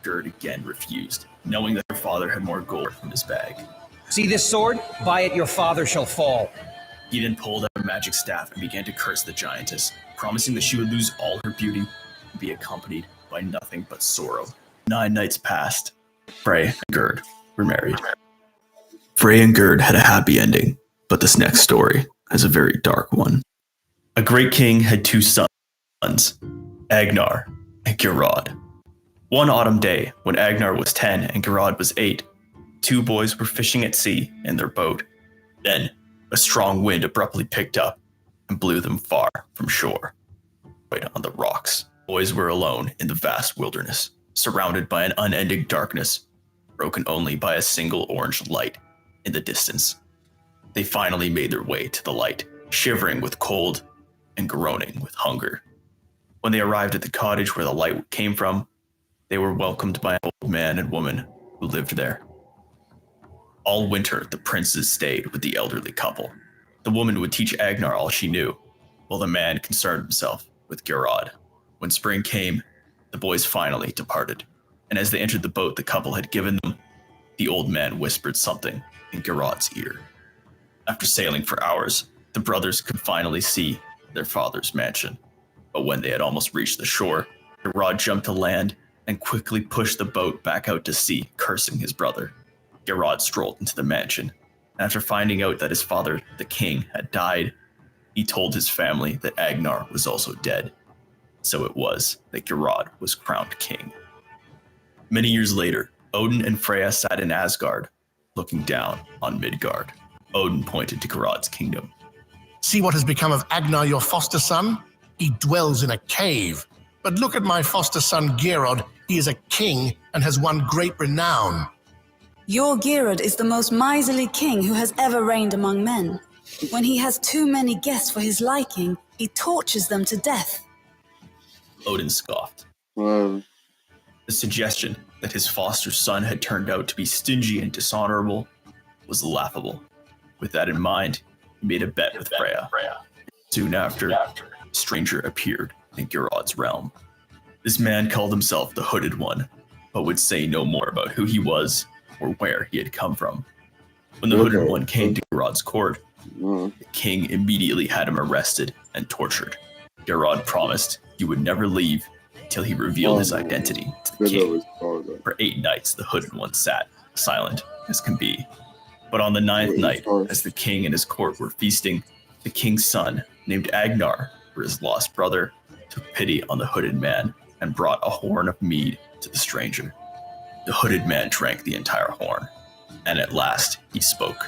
Gerd again refused, knowing that her father had more gold from his bag. See this sword? By it your father shall fall. He then pulled out a magic staff and began to curse the giantess, promising that she would lose all her beauty and be accompanied by nothing but sorrow. 9 nights passed. Frey and Gerd were married. Frey and Gerd had a happy ending, but this next story is a very dark one. A great king had 2 sons, Agnar and Geirrod. One autumn day, when Agnar was 10 and Geirrod was 8, 2 boys were fishing at sea in their boat. Then, a strong wind abruptly picked up and blew them far from shore. Right on the rocks, boys were alone in the vast wilderness, surrounded by an unending darkness, broken only by a single orange light in the distance. They finally made their way to the light, shivering with cold and groaning with hunger. When they arrived at the cottage where the light came from, they were welcomed by an old man and woman who lived there. All winter, the princes stayed with the elderly couple. The woman would teach Agnar all she knew, while the man concerned himself with Geirrod. When spring came, the boys finally departed. and as they entered the boat the couple had given them, the old man whispered something in Gerad's ear. After sailing for hours, the brothers could finally see their father's mansion. But when they had almost reached the shore, Gerad jumped to land and quickly pushed the boat back out to sea, cursing his brother. Gerad strolled into the mansion, and after finding out that his father, the king, had died, he told his family that Agnar was also dead. So it was that Gerad was crowned king. Many years later, Odin and Freya sat in Asgard, looking down on Midgard. Odin pointed to Gerad's kingdom. See what has become of Agnar, your foster son? He dwells in a cave. But look at my foster son Gerad. He is a king and has won great renown. Your Gerad is the most miserly king who has ever reigned among men. When he has too many guests for his liking, he tortures them to death. Odin scoffed. Well, The suggestion that his foster son had turned out to be stingy and dishonorable was laughable. With that in mind, he made a bet with Freya. Soon after, a stranger appeared in Gerad's realm. This man called himself the Hooded One, but would say no more about who he was or where he had come from. When the Hooded One came to Gerad's court, the king immediately had him arrested and tortured. Gerad promised he would never leave until he revealed his identity to the king. For 8 nights, the Hooded One sat, silent as can be. But on the 9th night, as the king and his court were feasting, the king's son, named Agnar, for his lost brother, took pity on the hooded man and brought a horn of mead to the stranger. The hooded man drank the entire horn, and at last he spoke.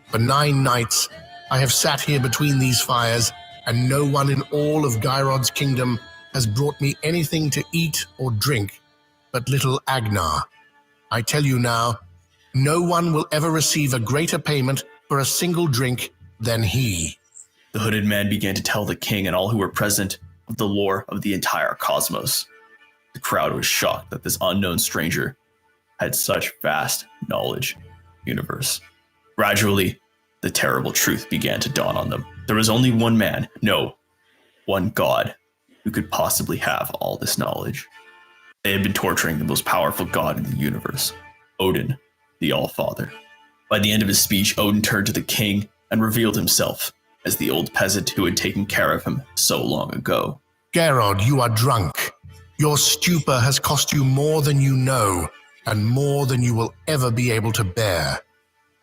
For 9 nights, I have sat here between these fires, and no one in all of Gyrod's kingdom has brought me anything to eat or drink but little Agnar. I tell you now, no one will ever receive a greater payment for a single drink than he. The hooded man began to tell the king and all who were present of the lore of the entire cosmos. The crowd was shocked that this unknown stranger had such vast knowledge of the universe. Gradually, the terrible truth began to dawn on them. There was only one man, no, one god, who could possibly have all this knowledge. They had been torturing the most powerful god in the universe, Odin, the All-Father. By the end of his speech, Odin turned to the king and revealed himself as the old peasant who had taken care of him so long ago. Gerod, you are drunk. Your stupor has cost you more than you know, and more than you will ever be able to bear.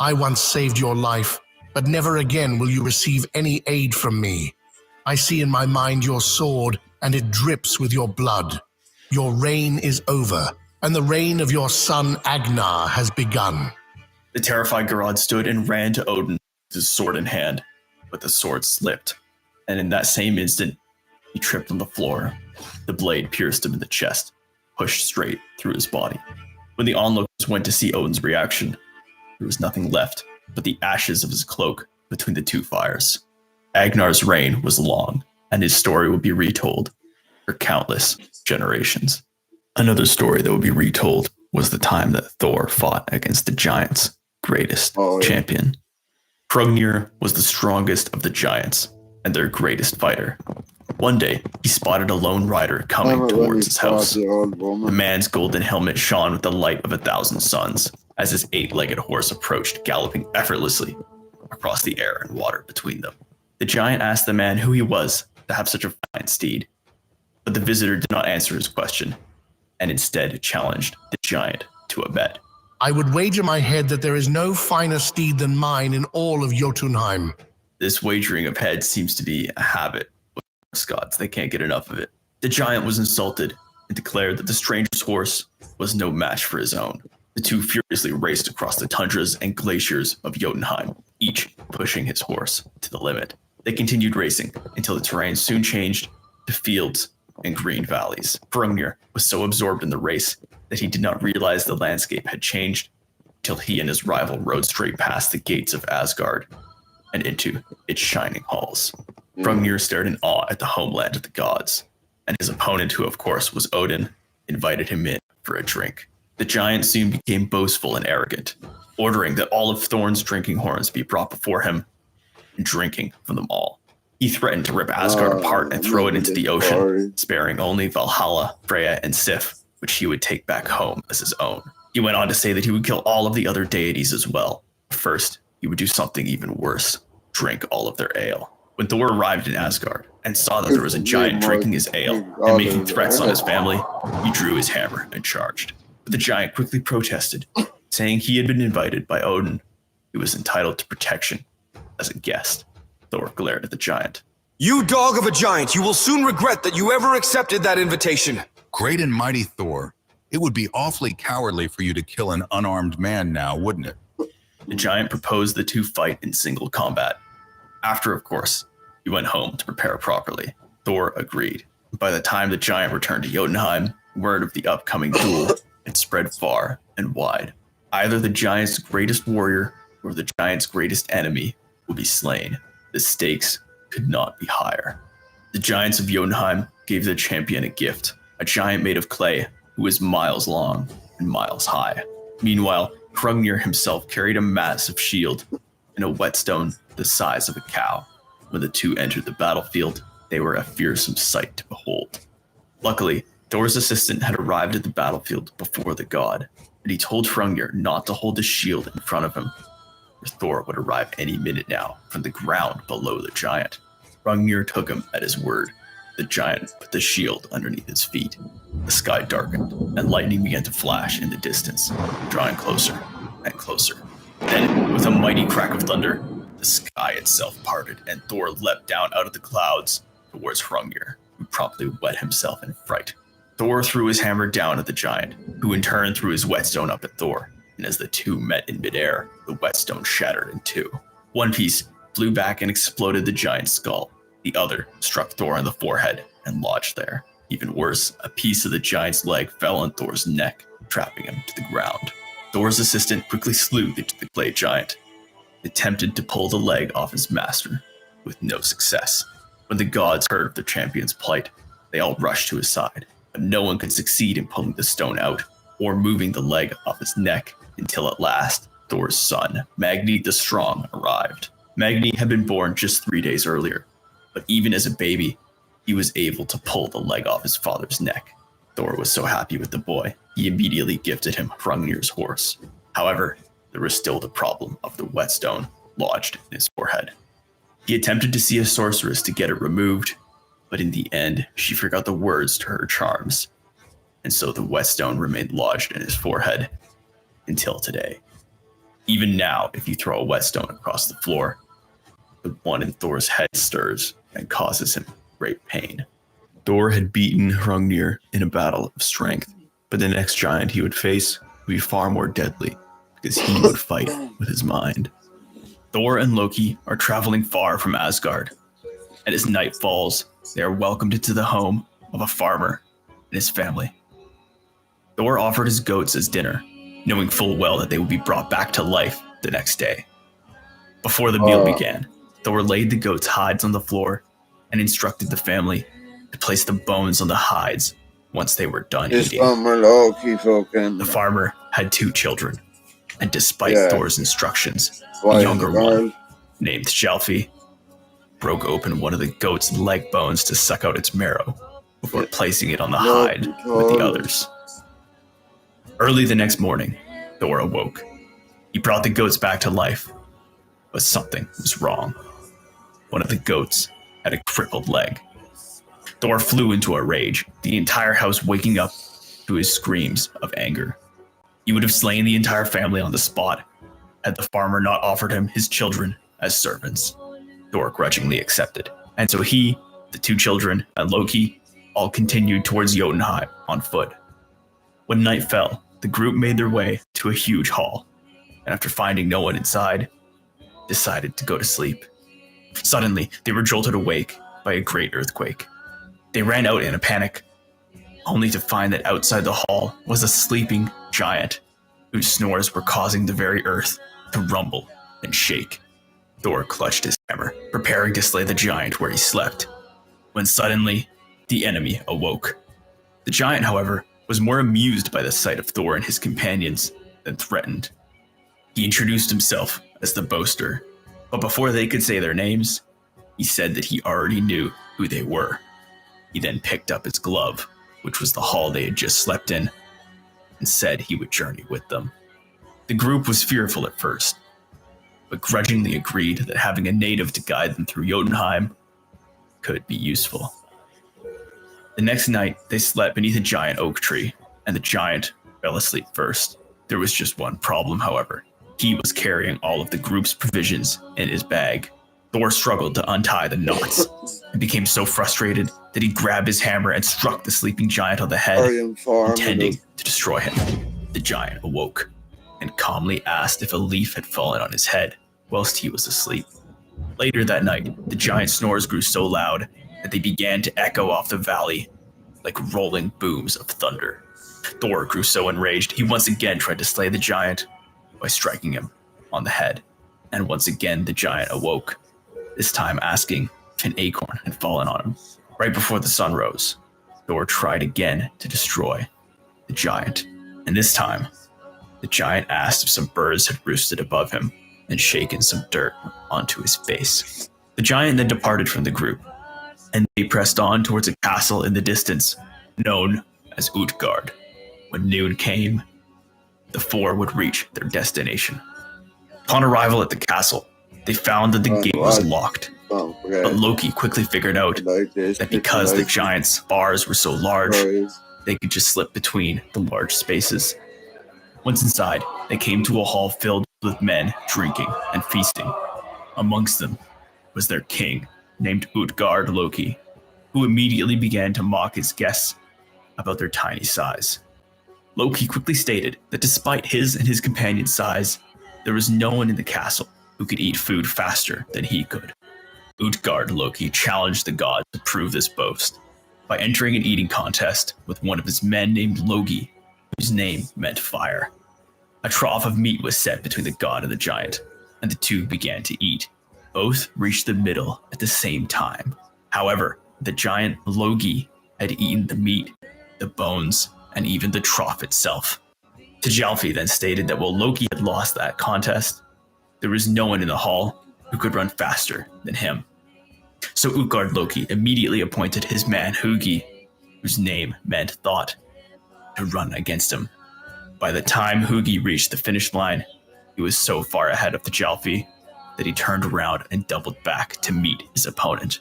I once saved your life, but never again will you receive any aid from me. I see in my mind your sword, and it drips with your blood. Your reign is over, and the reign of your son Agnar has begun. The terrified Gerad stood and ran to Odin with his sword in hand, but the sword slipped, and in that same instant, he tripped on the floor. The blade pierced him in the chest, pushed straight through his body. When the onlookers went to see Odin's reaction, there was nothing left but the ashes of his cloak between the 2 fires. Agnar's reign was long, and his story would be retold for countless generations. Another story that would be retold was the time that Thor fought against the giants' greatest champion. Hrungnir was the strongest of the giants and their greatest fighter. One day, he spotted a lone rider coming towards his house. The man's golden helmet shone with the light of 1,000 suns as his 8-legged horse approached, galloping effortlessly across the air and water between them. The giant asked the man who he was to have such a fine steed, but the visitor did not answer his question, and instead challenged the giant to a bet. I would wager my head that there is no finer steed than mine in all of Jotunheim. This wagering of heads seems to be a habit with Scots. They can't get enough of it. The giant was insulted and declared that the stranger's horse was no match for his own. The two furiously raced across the tundras and glaciers of Jotunheim, each pushing his horse to the limit. They continued racing until the terrain soon changed to fields and green valleys. Hrungnir was so absorbed in the race that he did not realize the landscape had changed until he and his rival rode straight past the gates of Asgard and into its shining halls. Hrungnir stared in awe at the homeland of the gods, and his opponent, who of course was Odin, invited him in for a drink. The giant soon became boastful and arrogant, ordering that all of Thorn's drinking horns be brought before him and drinking from them all. He threatened to rip Asgard apart and throw it into the ocean, sparing only Valhalla, Freya, and Sif which he would take back home as his own. He went on to say that he would kill all of the other deities as well. First, he would do something even worse, drink all of their ale. When Thor arrived in Asgard and saw that there was a giant drinking his ale and making threats on his family, he drew his hammer and charged. But the giant quickly protested, saying he had been invited by Odin. He was entitled to protection as a guest. Thor glared at the giant. You dog of a giant, you will soon regret that you ever accepted that invitation. Great and mighty Thor, it would be awfully cowardly for you to kill an unarmed man now, wouldn't it? The giant proposed the two fight in single combat. After, of course, he went home to prepare properly. Thor agreed. By the time the giant returned to Jotunheim, word of the upcoming duel had spread far and wide. Either the giant's greatest warrior or the giant's greatest enemy would be slain. The stakes could not be higher. The giants of Jotunheim gave their champion a gift, a giant made of clay who was miles long and miles high. Meanwhile, Hrungnir himself carried a massive shield and a whetstone the size of a cow. When the two entered the battlefield, they were a fearsome sight to behold. Luckily, Thor's assistant had arrived at the battlefield before the god, and he told Hrungnir not to hold the shield in front of him, for Thor would arrive any minute now from the ground below the giant. Hrungnir took him at his word. The giant put the shield underneath his feet. The sky darkened, and lightning began to flash in the distance, drawing closer and closer. Then, with a mighty crack of thunder, the sky itself parted, and Thor leapt down out of the clouds towards Hrungnir, who promptly wet himself in fright. Thor threw his hammer down at the giant, who in turn threw his whetstone up at Thor, and as the two met in midair, the whetstone shattered in two. One piece flew back and exploded the giant's skull. The other struck Thor on the forehead and lodged there. Even worse, a piece of the giant's leg fell on Thor's neck, trapping him to the ground. Thor's assistant quickly slew the clay giant. He attempted to pull the leg off his master, with no success. When the gods heard of their champion's plight, they all rushed to his side, but no one could succeed in pulling the stone out or moving the leg off his neck until at last Thor's son, Magni the Strong, arrived. Magni had been born just 3 days earlier, but even as a baby, he was able to pull the leg off his father's neck. Thor was so happy with the boy, he immediately gifted him Hrungnir's horse. However, there was still the problem of the whetstone lodged in his forehead. He attempted to see a sorceress to get it removed, but in the end, she forgot the words to her charms, and so the whetstone remained lodged in his forehead until today. Even now, if you throw a whetstone across the floor, the one in Thor's head stirs and causes him great pain. Thor had beaten Hrungnir in a battle of strength, but the next giant he would face would be far more deadly, because he would fight with his mind. Thor and Loki are traveling far from Asgard, and as night falls, they are welcomed into the home of a farmer and his family. Thor offered his goats as dinner, knowing full well that they would be brought back to life the next day. Before the meal began, Thor laid the goats' hides on the floor and instructed the family to place the bones on the hides once they were done eating. The farmer had 2 children, and despite Thor's instructions, the younger one, named Sjalfi, broke open one of the goat's leg bones to suck out its marrow before placing it on the hide with the others. Early the next morning, Thor awoke. He brought the goats back to life, but something was wrong. One of the goats had a crippled leg. Thor flew into a rage, the entire house waking up to his screams of anger. He would have slain the entire family on the spot had the farmer not offered him his children as servants. Thor grudgingly accepted, and so he, the 2 children, and Loki all continued towards Jotunheim on foot. When night fell, the group made their way to a huge hall, and after finding no one inside, decided to go to sleep. Suddenly, they were jolted awake by a great earthquake. They ran out in a panic, only to find that outside the hall was a sleeping giant, whose snores were causing the very earth to rumble and shake. Thor clutched his hammer, preparing to slay the giant where he slept, when suddenly, the enemy awoke. The giant, however, was more amused by the sight of Thor and his companions than threatened. He introduced himself as the boaster, but before they could say their names, he said that he already knew who they were. He then picked up his glove which was the hall they had just slept in, and said he would journey with them. The group was fearful at first, but grudgingly agreed that having a native to guide them through Jotunheim could be useful. The next night, they slept beneath a giant oak tree, and the giant fell asleep first. There was just one problem, however. He was carrying all of the group's provisions in his bag. Thor struggled to untie the knots and became so frustrated that he grabbed his hammer and struck the sleeping giant on the head, intending to destroy him. The giant awoke and calmly asked if a leaf had fallen on his head whilst he was asleep. Later that night, the giant's snores grew so loud that they began to echo off the valley like rolling booms of thunder. Thor grew so enraged, he once again tried to slay the giant by striking him on the head. And once again, the giant awoke, this time asking if an acorn had fallen on him. Right before the sun rose, Thor tried again to destroy the giant. And this time, the giant asked if some birds had roosted above him and shaken some dirt onto his face. The giant then departed from the group, and they pressed on towards a castle in the distance, known as Utgard. When noon came, the four would reach their destination. Upon arrival at the castle, they found that the gate was locked, but Loki quickly figured out that because the giant's bars were so large, they could just slip between the large spaces. Once inside, they came to a hall filled with men drinking and feasting. Amongst them was their king, named Utgard Loki, who immediately began to mock his guests about their tiny size. Loki quickly stated that despite his and his companion's size, there was no one in the castle who could eat food faster than he could. Utgard Loki challenged the gods to prove this boast by entering an eating contest with one of his men named Logi, whose name meant fire. A trough of meat was set between the god and the giant, and the two began to eat. Both reached the middle at the same time. However, the giant Logi had eaten the meat, the bones, and even the trough itself. Thjalfi then stated that while Loki had lost that contest, there was no one in the hall who could run faster than him. So Utgard Loki immediately appointed his man Hugi, whose name meant thought, to run against him. By the time Hugi reached the finish line, he was so far ahead of Thjalfi that he turned around and doubled back to meet his opponent.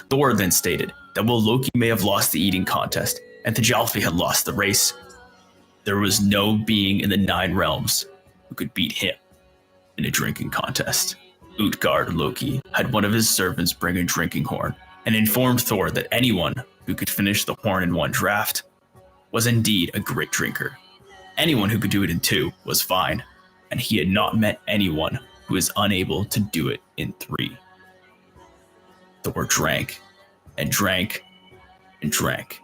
Thor then stated that while Loki may have lost the eating contest and Thjalfi had lost the race, there was no being in the 9 realms who could beat him in a drinking contest. Utgard Loki had one of his servants bring a drinking horn and informed Thor that anyone who could finish the horn in 1 draft was indeed a great drinker. Anyone who could do it in 2 was fine, and he had not met anyone who was unable to do it in 3. Thor drank and drank and drank,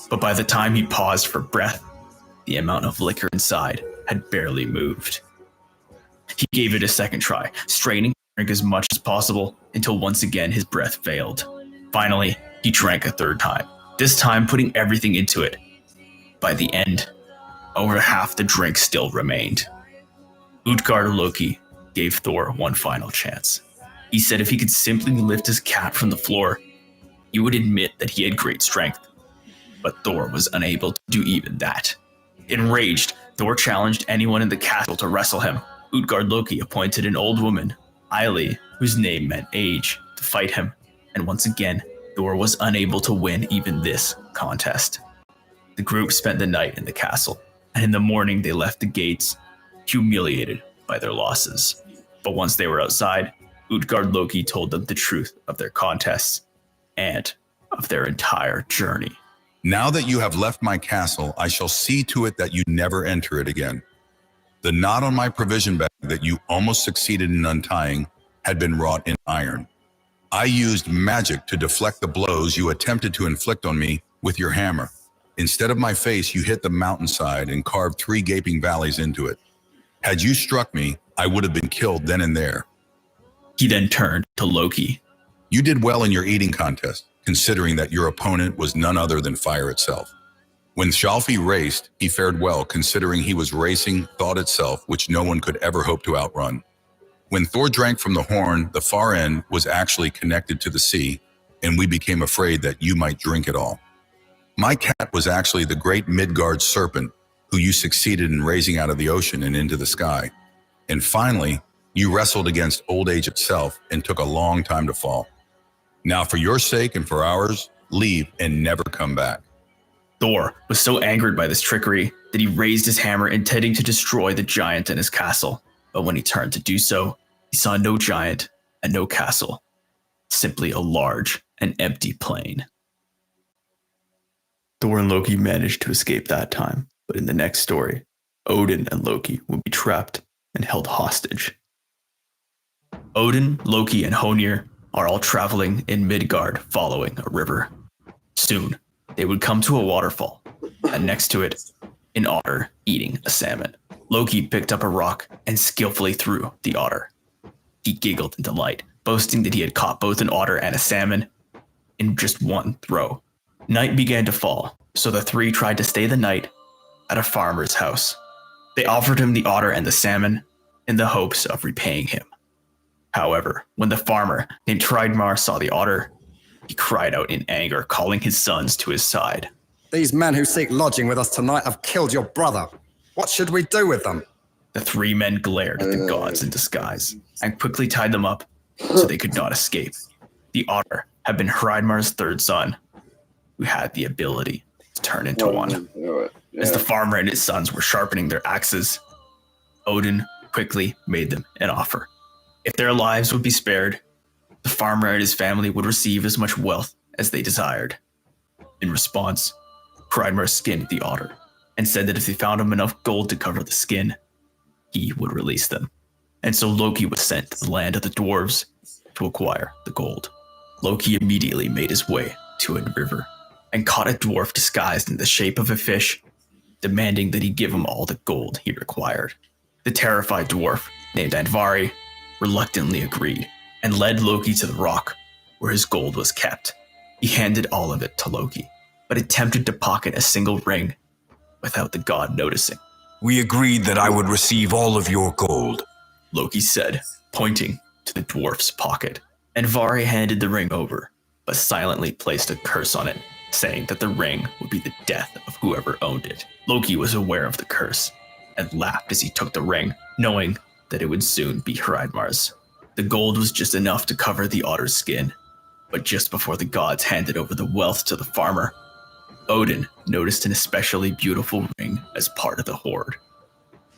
but by the time he paused for breath, the amount of liquor inside had barely moved. He gave it a second try, straining to drink as much as possible until once again his breath failed. Finally, he drank a 3rd time, this time putting everything into it. By the end, over half the drink still remained. Utgard Loki gave Thor one final chance. He said if he could simply lift his cap from the floor, he would admit that he had great strength. But Thor was unable to do even that. Enraged, Thor challenged anyone in the castle to wrestle him. Utgard Loki appointed an old woman, Eili, whose name meant age, to fight him, and once again, Thor was unable to win even this contest. The group spent the night in the castle, and in the morning they left the gates, humiliated by their losses. But once they were outside, Utgard Loki told them the truth of their contests and of their entire journey. Now that you have left my castle, I shall see to it that you never enter it again. The knot on my provision bag that you almost succeeded in untying had been wrought in iron. I used magic to deflect the blows you attempted to inflict on me with your hammer. Instead of my face, you hit the mountainside and carved 3 gaping valleys into it. Had you struck me, I would have been killed then and there. He then turned to Loki. You did well in your eating contest, considering that your opponent was none other than fire itself. When Thjalfi raced, he fared well, considering he was racing thought itself, which no one could ever hope to outrun. When Thor drank from the horn, the far end was actually connected to the sea, and we became afraid that you might drink it all. My cat was actually the great Midgard serpent who you succeeded in raising out of the ocean and into the sky. And finally, you wrestled against old age itself and took a long time to fall. Now, for your sake and for ours, leave and never come back. Thor was so angered by this trickery that he raised his hammer intending to destroy the giant and his castle. But when he turned to do so, he saw no giant and no castle, simply a large and empty plain. Thor and Loki managed to escape that time, but in the next story, Odin and Loki would be trapped and held hostage. Odin, Loki, and Honir are all traveling in Midgard following a river. Soon, they would come to a waterfall, and next to it, an otter eating a salmon. Loki picked up a rock and skillfully threw the otter. He giggled in delight, boasting that he had caught both an otter and a salmon in just one throw. Night began to fall, so the three tried to stay the night at a farmer's house. They offered him the otter and the salmon in the hopes of repaying him. However, when the farmer named Hreidmar saw the otter, he cried out in anger, calling his sons to his side. These men who seek lodging with us tonight have killed your brother. What should we do with them? The three men glared at the gods in disguise and quickly tied them up so they could not escape. The otter had been Hreidmar's third son, who had the ability to turn into one. As the farmer and his sons were sharpening their axes, Odin quickly made them an offer. If their lives would be spared, the farmer and his family would receive as much wealth as they desired. In response, Hreidmar skinned the otter and said that if they found him enough gold to cover the skin, he would release them. And so Loki was sent to the land of the dwarves to acquire the gold. Loki immediately made his way to a river and caught a dwarf disguised in the shape of a fish, demanding that he give him all the gold he required. The terrified dwarf, named Andvari, reluctantly agreed and led Loki to the rock where his gold was kept. He handed all of it to Loki, but attempted to pocket a single ring without the god noticing. We agreed that I would receive all of your gold, Loki said, pointing to the dwarf's pocket. Andvari handed the ring over, but silently placed a curse on it, saying that the ring would be the death of whoever owned it. Loki was aware of the curse and laughed as he took the ring, knowing that it would soon be Hreidmar's. The gold was just enough to cover the otter's skin, but just before the gods handed over the wealth to the farmer, Odin noticed an especially beautiful ring as part of the hoard.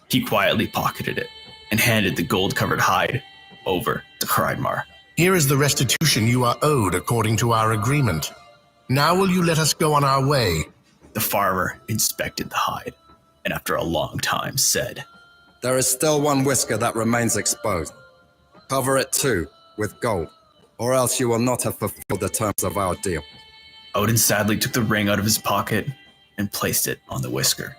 He quietly pocketed it and handed the gold-covered hide over to Hreidmar. Here is the restitution you are owed according to our agreement. Now will you let us go on our way? The farmer inspected the hide, and after a long time said, There is still one whisker that remains exposed. Cover it too, with gold, or else you will not have fulfilled the terms of our deal. Odin sadly took the ring out of his pocket and placed it on the whisker.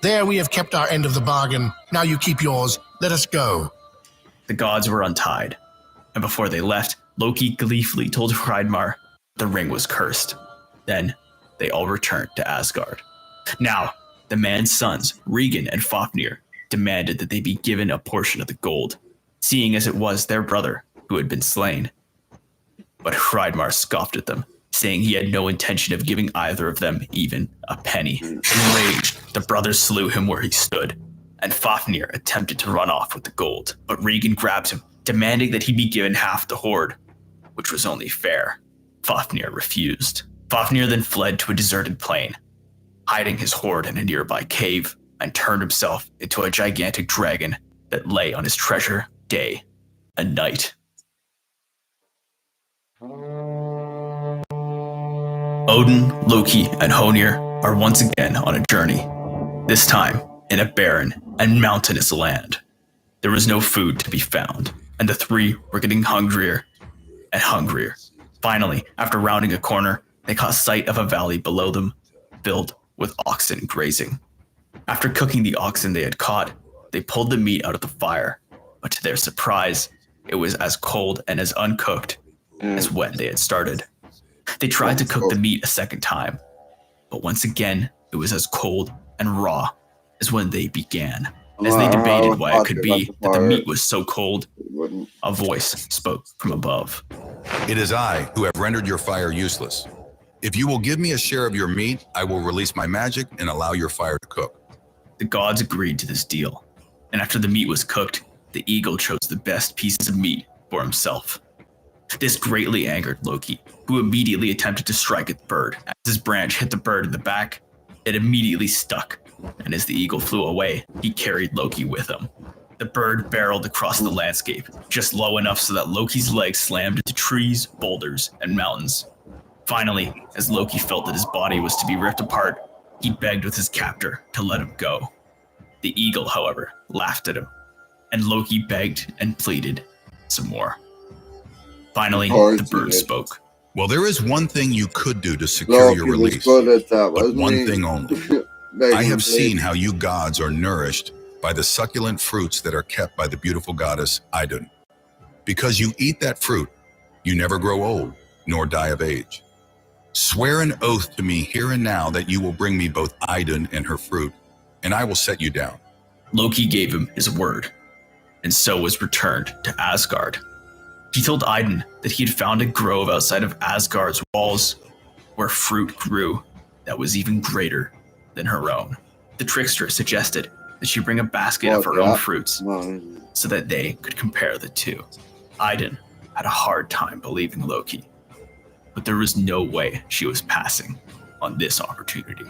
There we have kept our end of the bargain. Now you keep yours. Let us go. The gods were untied, and before they left, Loki gleefully told Hreidmar the ring was cursed. Then they all returned to Asgard. Now, the man's sons, Regan and Fafnir, demanded that they be given a portion of the gold, seeing as it was their brother who had been slain. But Hreidmar scoffed at them, saying he had no intention of giving either of them even a penny. Enraged, the brothers slew him where he stood, and Fafnir attempted to run off with the gold, but Regan grabbed him, demanding that he be given half the hoard, which was only fair. Fafnir refused. Fafnir then fled to a deserted plain, hiding his hoard in a nearby cave, and turned himself into a gigantic dragon that lay on his treasure day and night. Odin, Loki, and Honir are once again on a journey, this time in a barren and mountainous land. There was no food to be found, and the three were getting hungrier and hungrier. Finally, after rounding a corner, they caught sight of a valley below them, filled with oxen grazing. After cooking the oxen they had caught, they pulled the meat out of the fire, but to their surprise, it was as cold and as uncooked as when they had started. They tried to cook the meat a second time, but once again, it was as cold and raw as when they began. As they debated why it could be that the meat was so cold, a voice spoke from above. It is I who have rendered your fire useless. If you will give me a share of your meat, I will release my magic and allow your fire to cook. The gods agreed to this deal, and after the meat was cooked, the eagle chose the best pieces of meat for himself. This greatly angered Loki, who immediately attempted to strike at the bird. As his branch hit the bird in the back, it immediately stuck, and as the eagle flew away, he carried Loki with him. The bird barreled across the landscape, just low enough so that Loki's legs slammed into trees, boulders, and mountains. Finally, as Loki felt that his body was to be ripped apart, he begged with his captor to let him go. The eagle, however, laughed at him, and Loki begged and pleaded some more. Finally, the bird spoke. Well, there is one thing you could do to secure your release, but one thing only. I have seen how you gods are nourished by the succulent fruits that are kept by the beautiful goddess Idun. Because you eat that fruit, you never grow old, nor die of age. Swear an oath to me here and now that you will bring me both Idun and her fruit, and I will set you down. Loki gave him his word, and so was returned to Asgard. He told Idun that he had found a grove outside of Asgard's walls where fruit grew that was even greater than her own. The trickster suggested that she bring a basket of her own fruits so that they could compare the two. Idun had a hard time believing Loki, but there was no way she was passing on this opportunity.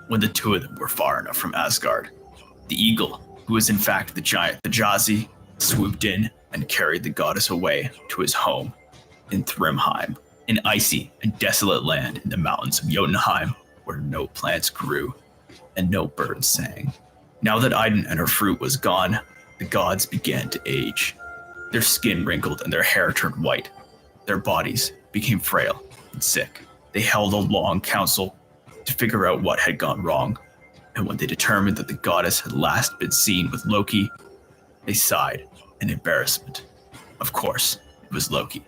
When the two of them were far enough from Asgard, the eagle, who was in fact the giant Thjazi, swooped in and carried the goddess away to his home in Thrymheim, an icy and desolate land in the mountains of Jotunheim where no plants grew and no birds sang. Now that Idun and her fruit was gone, the gods began to age. Their skin wrinkled and their hair turned white. Their bodies became frail and sick. They held a long council to figure out what had gone wrong, and when they determined that the goddess had last been seen with Loki, they sighed in embarrassment. Of course, it was Loki.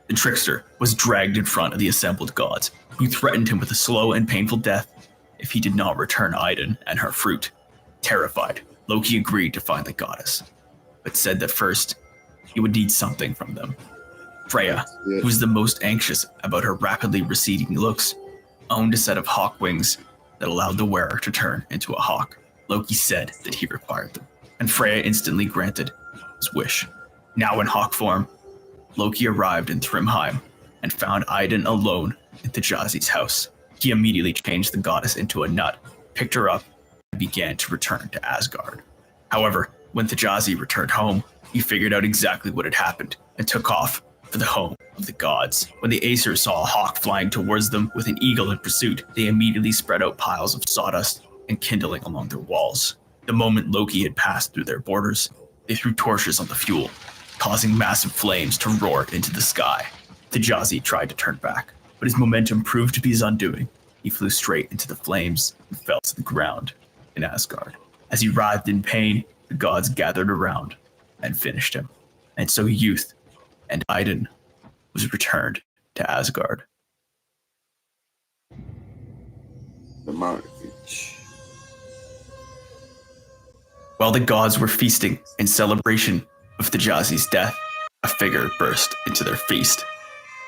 The trickster was dragged in front of the assembled gods, who threatened him with a slow and painful death if he did not return Idun and her fruit. Terrified, Loki agreed to find the goddess, but said that first he would need something from them. Freya, who was the most anxious about her rapidly receding looks, owned a set of hawk wings that allowed the wearer to turn into a hawk. Loki said that he required them, and Freya instantly granted his wish. Now in hawk form, Loki arrived in Thrymheim and found Idun alone in Thjazi's house. He immediately changed the goddess into a nut, picked her up, and began to return to Asgard. However, when Thjazi returned home, he figured out exactly what had happened and took off for the home of the gods. When the Aesir saw a hawk flying towards them with an eagle in pursuit, they immediately spread out piles of sawdust and kindling along their walls. The moment Loki had passed through their borders, they threw torches on the fuel, causing massive flames to roar into the sky. Thjazi tried to turn back, but his momentum proved to be his undoing. He flew straight into the flames and fell to the ground in Asgard. As he writhed in pain, the gods gathered around and finished him. And so youth and Idun was returned to Asgard. The Mount. While the gods were feasting in celebration of Thjazi's death, a figure burst into their feast.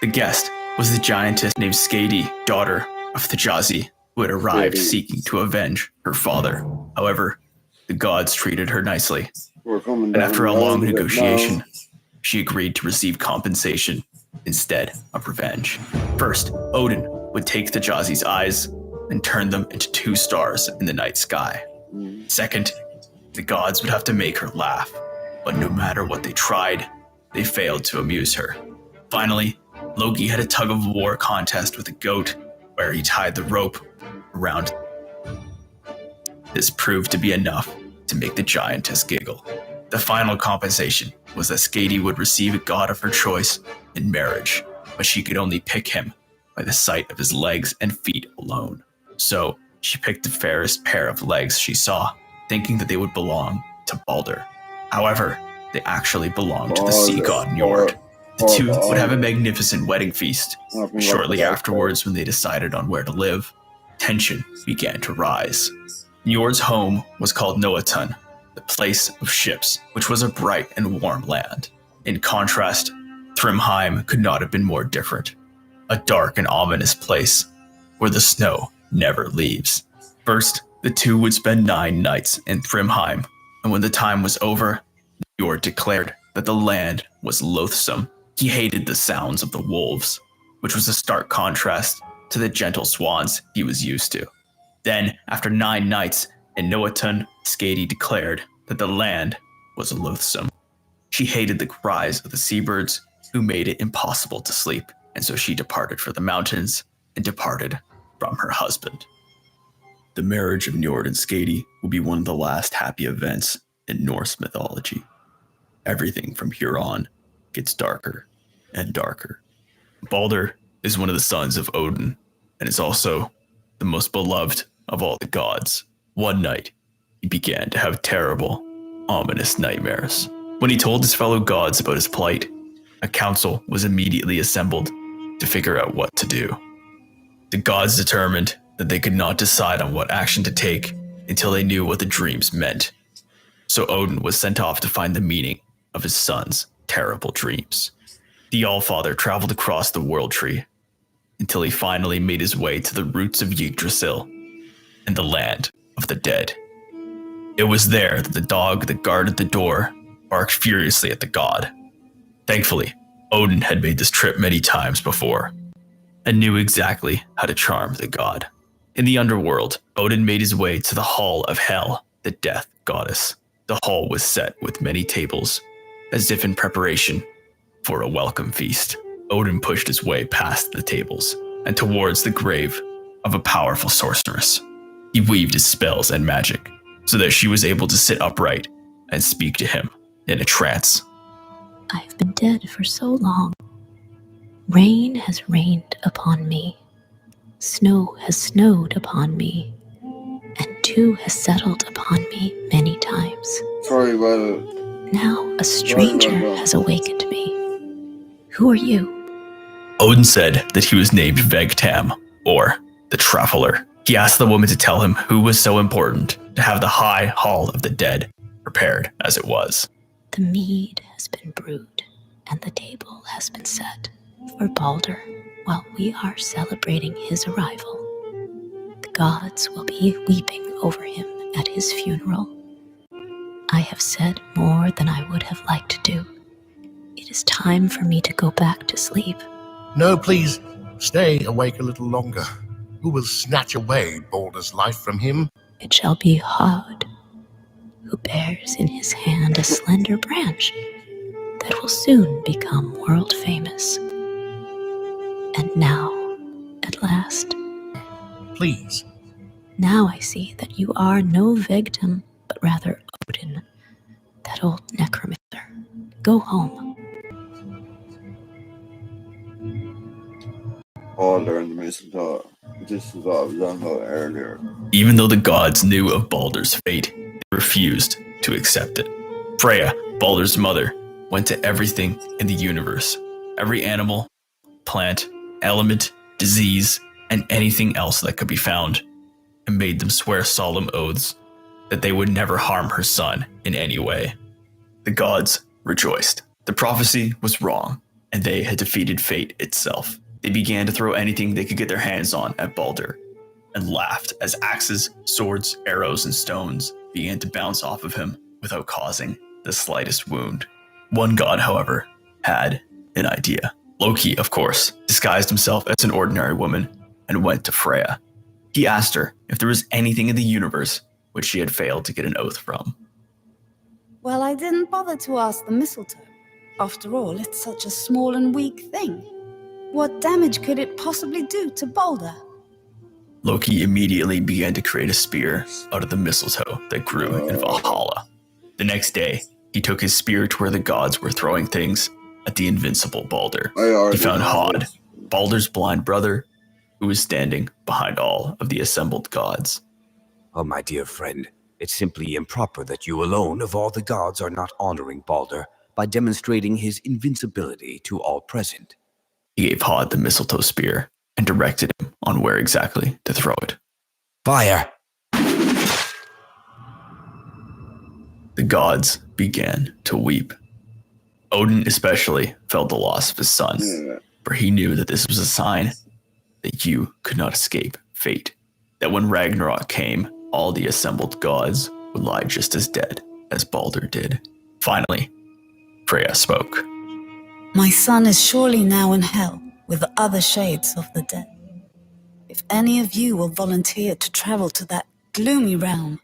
The guest was the giantess named Skadi, daughter of Thjazi, who had arrived seeking to avenge her father. However, the gods treated her nicely, and after a long negotiation, she agreed to receive compensation instead of revenge. First, Odin would take Thjazi's eyes and turn them into 2 stars in the night sky. Second, the gods would have to make her laugh, but no matter what they tried, they failed to amuse her. Finally, Loki had a tug-of-war contest with a goat where he tied the rope around. This proved to be enough to make the giantess giggle. The final compensation was that Skadi would receive a god of her choice in marriage, but she could only pick him by the sight of his legs and feet alone. So she picked the fairest pair of legs she saw, thinking that they would belong to Balder. However, they actually belonged to the sea god Njord. The two would have a magnificent wedding feast. Shortly afterwards, when they decided on where to live, tension began to rise. Njord's home was called Noatun, the place of ships, which was a bright and warm land. In contrast, Thrymheim could not have been more different. a dark and ominous place where the snow never leaves. First, the two would spend 9 nights in Thrymheim, and when the time was over, Njord declared that the land was loathsome. He hated the sounds of the wolves, which was a stark contrast to the gentle swans he was used to. Then, after 9 nights in Noatun, Skadi declared that the land was loathsome. She hated the cries of the seabirds, who made it impossible to sleep, and so she departed for the mountains and departed from her husband. The marriage of Njord and Skadi will be one of the last happy events in Norse mythology. Everything from here on gets darker and darker. Balder is one of the sons of Odin and is also the most beloved of all the gods. One night, he began to have terrible, ominous nightmares. When he told his fellow gods about his plight, a council was immediately assembled to figure out what to do. The gods determined that they could not decide on what action to take until they knew what the dreams meant. So Odin was sent off to find the meaning of his son's terrible dreams. The Allfather traveled across the world tree until he finally made his way to the roots of Yggdrasil and the land of the dead. It was there that the dog that guarded the door barked furiously at the god. Thankfully, Odin had made this trip many times before and knew exactly how to charm the god. In the underworld, Odin made his way to the Hall of Hel, the death goddess. The hall was set with many tables, as if in preparation for a welcome feast. Odin pushed his way past the tables and towards the grave of a powerful sorceress. He weaved his spells and magic so that she was able to sit upright and speak to him in a trance. I've been dead for so long. Rain has rained upon me. Snow has snowed upon me. And dew has settled upon me many times. Very well. Now a stranger has awakened me. Who are you? Odin said that he was named Vegtam, or the Traveler. He asked the woman to tell him who was so important to have the High Hall of the Dead prepared as it was. The mead has been brewed, and the table has been set for Balder while we are celebrating his arrival. The gods will be weeping over him at his funeral. I have said more than I would have liked to do. It is time for me to go back to sleep. No, please, stay awake a little longer. Who will snatch away Balder's life from him? It shall be Hod, who bears in his hand a slender branch that will soon become world famous. And now, at last, Please. now I see that you are no Vegtam, but rather Odin, that old necromancer. Go home. Balder and the mistletoe. This is what I was on about earlier. Even though the gods knew of Balder's fate, they refused to accept it. Freya, Balder's mother, went to everything in the universe, every animal, plant, element, disease, and anything else that could be found, and made them swear solemn oaths that they would never harm her son in any way. The gods rejoiced. The prophecy was wrong, and they had defeated fate itself. They began to throw anything they could get their hands on at Balder, and laughed as axes, swords, arrows, and stones began to bounce off of him without causing the slightest wound. One god, however, had an idea. Loki, of course, disguised himself as an ordinary woman and went to Freya. He asked her if there was anything in the universe which she had failed to get an oath from. Well, I didn't bother to ask the mistletoe. After all, it's such a small and weak thing. What damage could it possibly do to Balder? Loki immediately began to create a spear out of the mistletoe that grew in Valhalla. The next day, he took his spear to where the gods were throwing things at the invincible Balder. He found Hod, Balder's blind brother, who was standing behind all of the assembled gods. Oh, my dear friend, it's simply improper that you alone of all the gods are not honoring Balder by demonstrating his invincibility to all present. He gave Hod the mistletoe spear and directed him on where exactly to throw it. Fire! The gods began to weep. Odin especially felt the loss of his son. for he knew that this was a sign that you could not escape fate, that when Ragnarok came, all the assembled gods would lie just as dead as Balder did. Finally, Freya spoke. My son is surely now in hell with the other shades of the dead. If any of you will volunteer to travel to that gloomy realm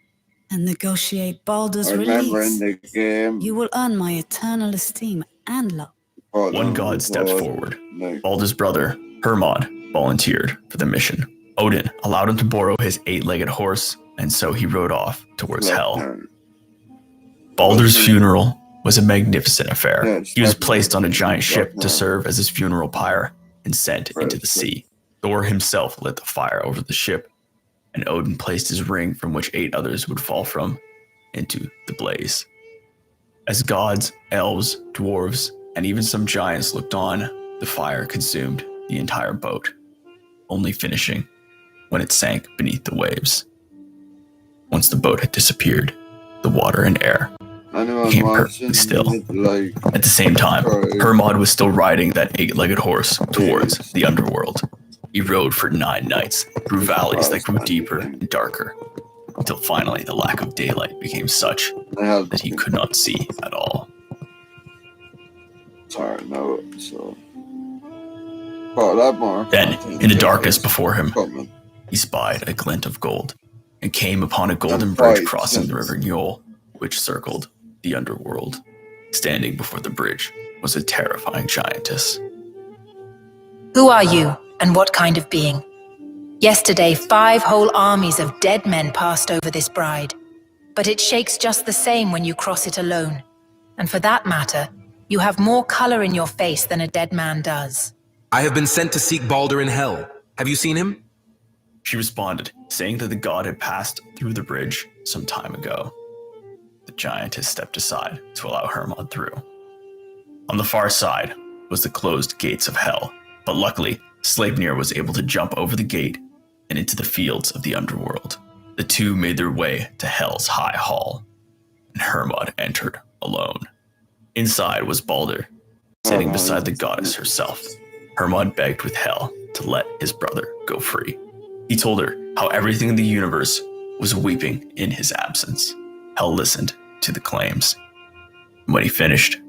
and negotiate Balder's release, the game, you will earn my eternal esteem and love. One god stepped forward. Balder's brother, Hermod, volunteered for the mission. Odin allowed him to borrow his 8-legged horse, and so he rode off towards Hel. Balder's funeral was a magnificent affair. He was placed on a giant ship to serve as his funeral pyre and sent into the sea. Thor himself lit the fire over the ship, and Odin placed his ring from which 8 others would fall from into the blaze. As gods, elves, dwarves, and even some giants looked on, the fire consumed the entire boat, only finishing when it sank beneath the waves. Once the boat had disappeared, the water and air became perfectly still. At the same time, Hermod was still riding that 8-legged horse towards the underworld. He rode for 9 nights through valleys that grew deeper and darker, until finally the lack of daylight became such that he could not see at all. Then, in the darkness before him, he spied a glint of gold, and came upon a golden bridge crossing the river Njol, which circled the underworld. Standing before the bridge was a terrifying giantess. Who are you, and what kind of being? Yesterday, 5 whole armies of dead men passed over this bride. But it shakes just the same when you cross it alone. And for that matter, you have more color in your face than a dead man does. I have been sent to seek Balder in Hell. Have you seen him? She responded, saying that the god had passed through the bridge some time ago. The giantess stepped aside to allow Hermod through. On the far side was the closed gates of Hell, but luckily, Sleipnir was able to jump over the gate and into the fields of the underworld. The two made their way to Hell's high hall, and Hermod entered alone. Inside was Balder, sitting beside the goddess herself. Hermod begged with Hel to let his brother go free. He told her how everything in the universe was weeping in his absence. Hel listened to the claims. When he finished,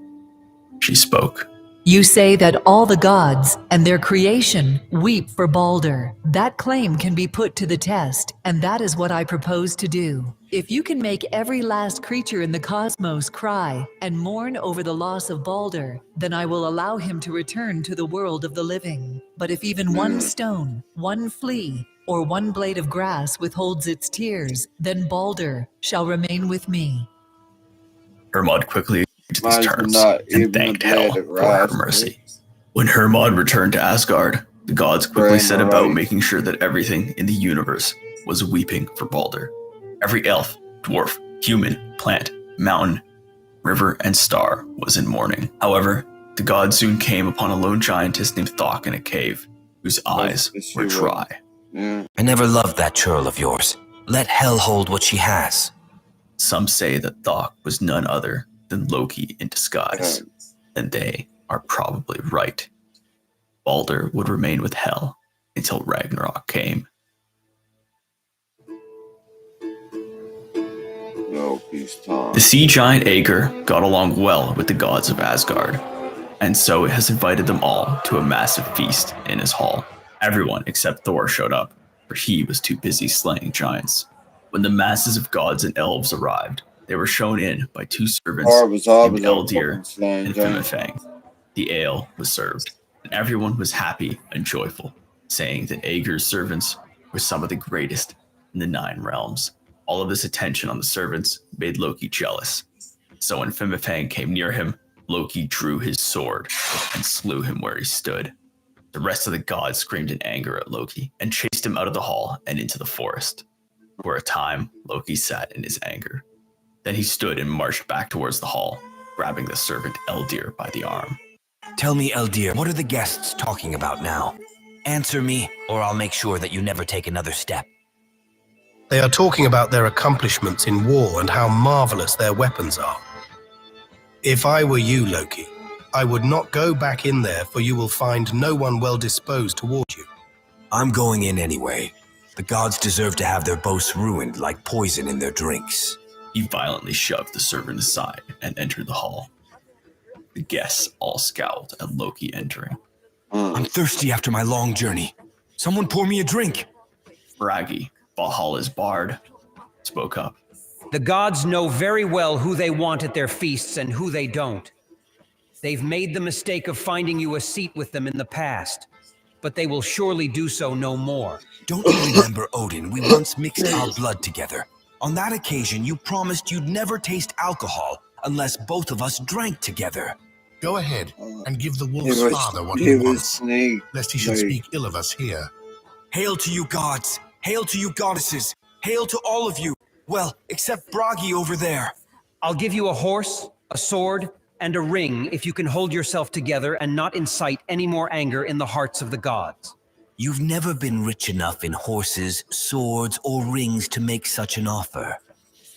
she spoke. You say that all the gods and their creation weep for Balder. That claim can be put to the test, and that is what I propose to do. If you can make every last creature in the cosmos cry and mourn over the loss of Balder, then I will allow him to return to the world of the living. But if even one stone, one flea, or one blade of grass withholds its tears, then Balder shall remain with me. Hermod quickly agreed to these terms and thanked Hel for her mercy. When Hermod returned to Asgard, the gods quickly set about making sure that everything in the universe was weeping for Balder. Every elf, dwarf, human, plant, mountain, river, and star was in mourning. However, the gods soon came upon a lone giantess named Thok in a cave, whose eyes were dry. I never loved that churl of yours. Let Hel hold what she has. Some say that Thok was none other than Loki in disguise, and they are probably right. Balder would remain with Hel until Ragnarok came. The sea giant Aegir got along well with the gods of Asgard, and so has invited them all to a massive feast in his hall. Everyone except Thor showed up, for he was too busy slaying giants. When the masses of gods and elves arrived, they were shown in by 2 servants named Eldir and Fimifang. The ale was served, and everyone was happy and joyful, saying that Aegir's servants were some of the greatest in the 9 realms. All of this attention on the servants made Loki jealous. So when Fimifang came near him, Loki drew his sword and slew him where he stood. The rest of the gods screamed in anger at Loki and chased him out of the hall and into the forest. For a time, Loki sat in his anger. Then he stood and marched back towards the hall, grabbing the servant Eldir by the arm. Tell me, Eldir, what are the guests talking about now? Answer me, or I'll make sure that you never take another step. They are talking about their accomplishments in war and how marvelous their weapons are. If I were you, Loki, I would not go back in there, for you will find no one well disposed toward you. I'm going in anyway. The gods deserve to have their boasts ruined like poison in their drinks. He violently shoved the servant aside and entered the hall. The guests all scowled at Loki entering. I'm thirsty after my long journey. Someone pour me a drink. Bragi, Valhalla's bard, spoke up. The gods know very well who they want at their feasts and who they don't. They've made the mistake of finding you a seat with them in the past, but they will surely do so no more. Don't you remember, Odin, we once mixed our blood together. On that occasion, you promised you'd never taste alcohol unless both of us drank together. Go ahead and give the wolf's father what he wants, lest he should speak ill of us here. Hail to you, gods! Hail to you, goddesses! Hail to all of you! Well, except Bragi over there. I'll give you a horse, a sword, and a ring if you can hold yourself together and not incite any more anger in the hearts of the gods. You've never been rich enough in horses, swords, or rings to make such an offer.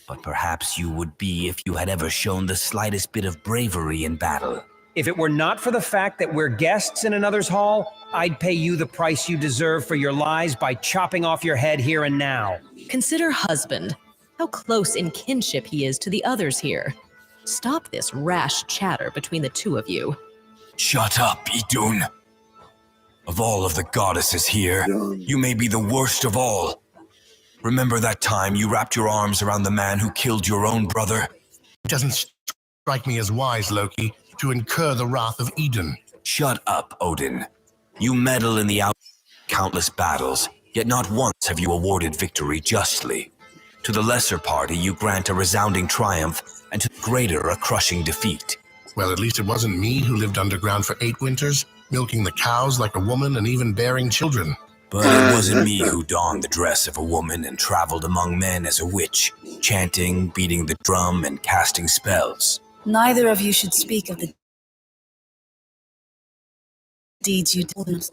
But perhaps you would be if you had ever shown the slightest bit of bravery in battle. If it were not for the fact that we're guests in another's hall, I'd pay you the price you deserve for your lies by chopping off your head here and now. Consider husband. How close in kinship he is to the others here. Stop this rash chatter between the two of you. Shut up, Idun. Of all of the goddesses here, you may be the worst of all. Remember that time you wrapped your arms around the man who killed your own brother? It doesn't strike me as wise, Loki, to incur the wrath of Idun. Shut up, Odin. You meddle in the countless battles, yet not once have you awarded victory justly. To the lesser party, you grant a resounding triumph, and to the greater, a crushing defeat. Well, at least it wasn't me who lived underground for 8 winters, milking the cows like a woman and even bearing children. But it wasn't me who donned the dress of a woman and traveled among men as a witch, chanting, beating the drum, and casting spells. Neither of you should speak of the deeds you did.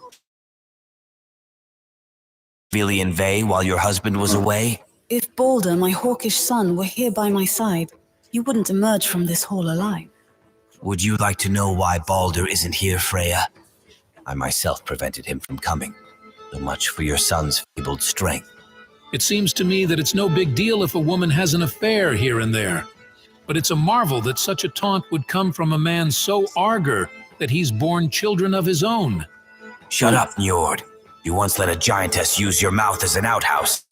Vilian Vey while your husband was away? If Balder, my hawkish son, were here by my side, you wouldn't emerge from this hall alive. Would you like to know why Balder isn't here, Freya? I myself prevented him from coming. So much for your son's feebled strength. It seems to me that it's no big deal if a woman has an affair here and there. But it's a marvel that such a taunt would come from a man so arger that he's borne children of his own. Shut up, Njord. You once let a giantess use your mouth as an outhouse.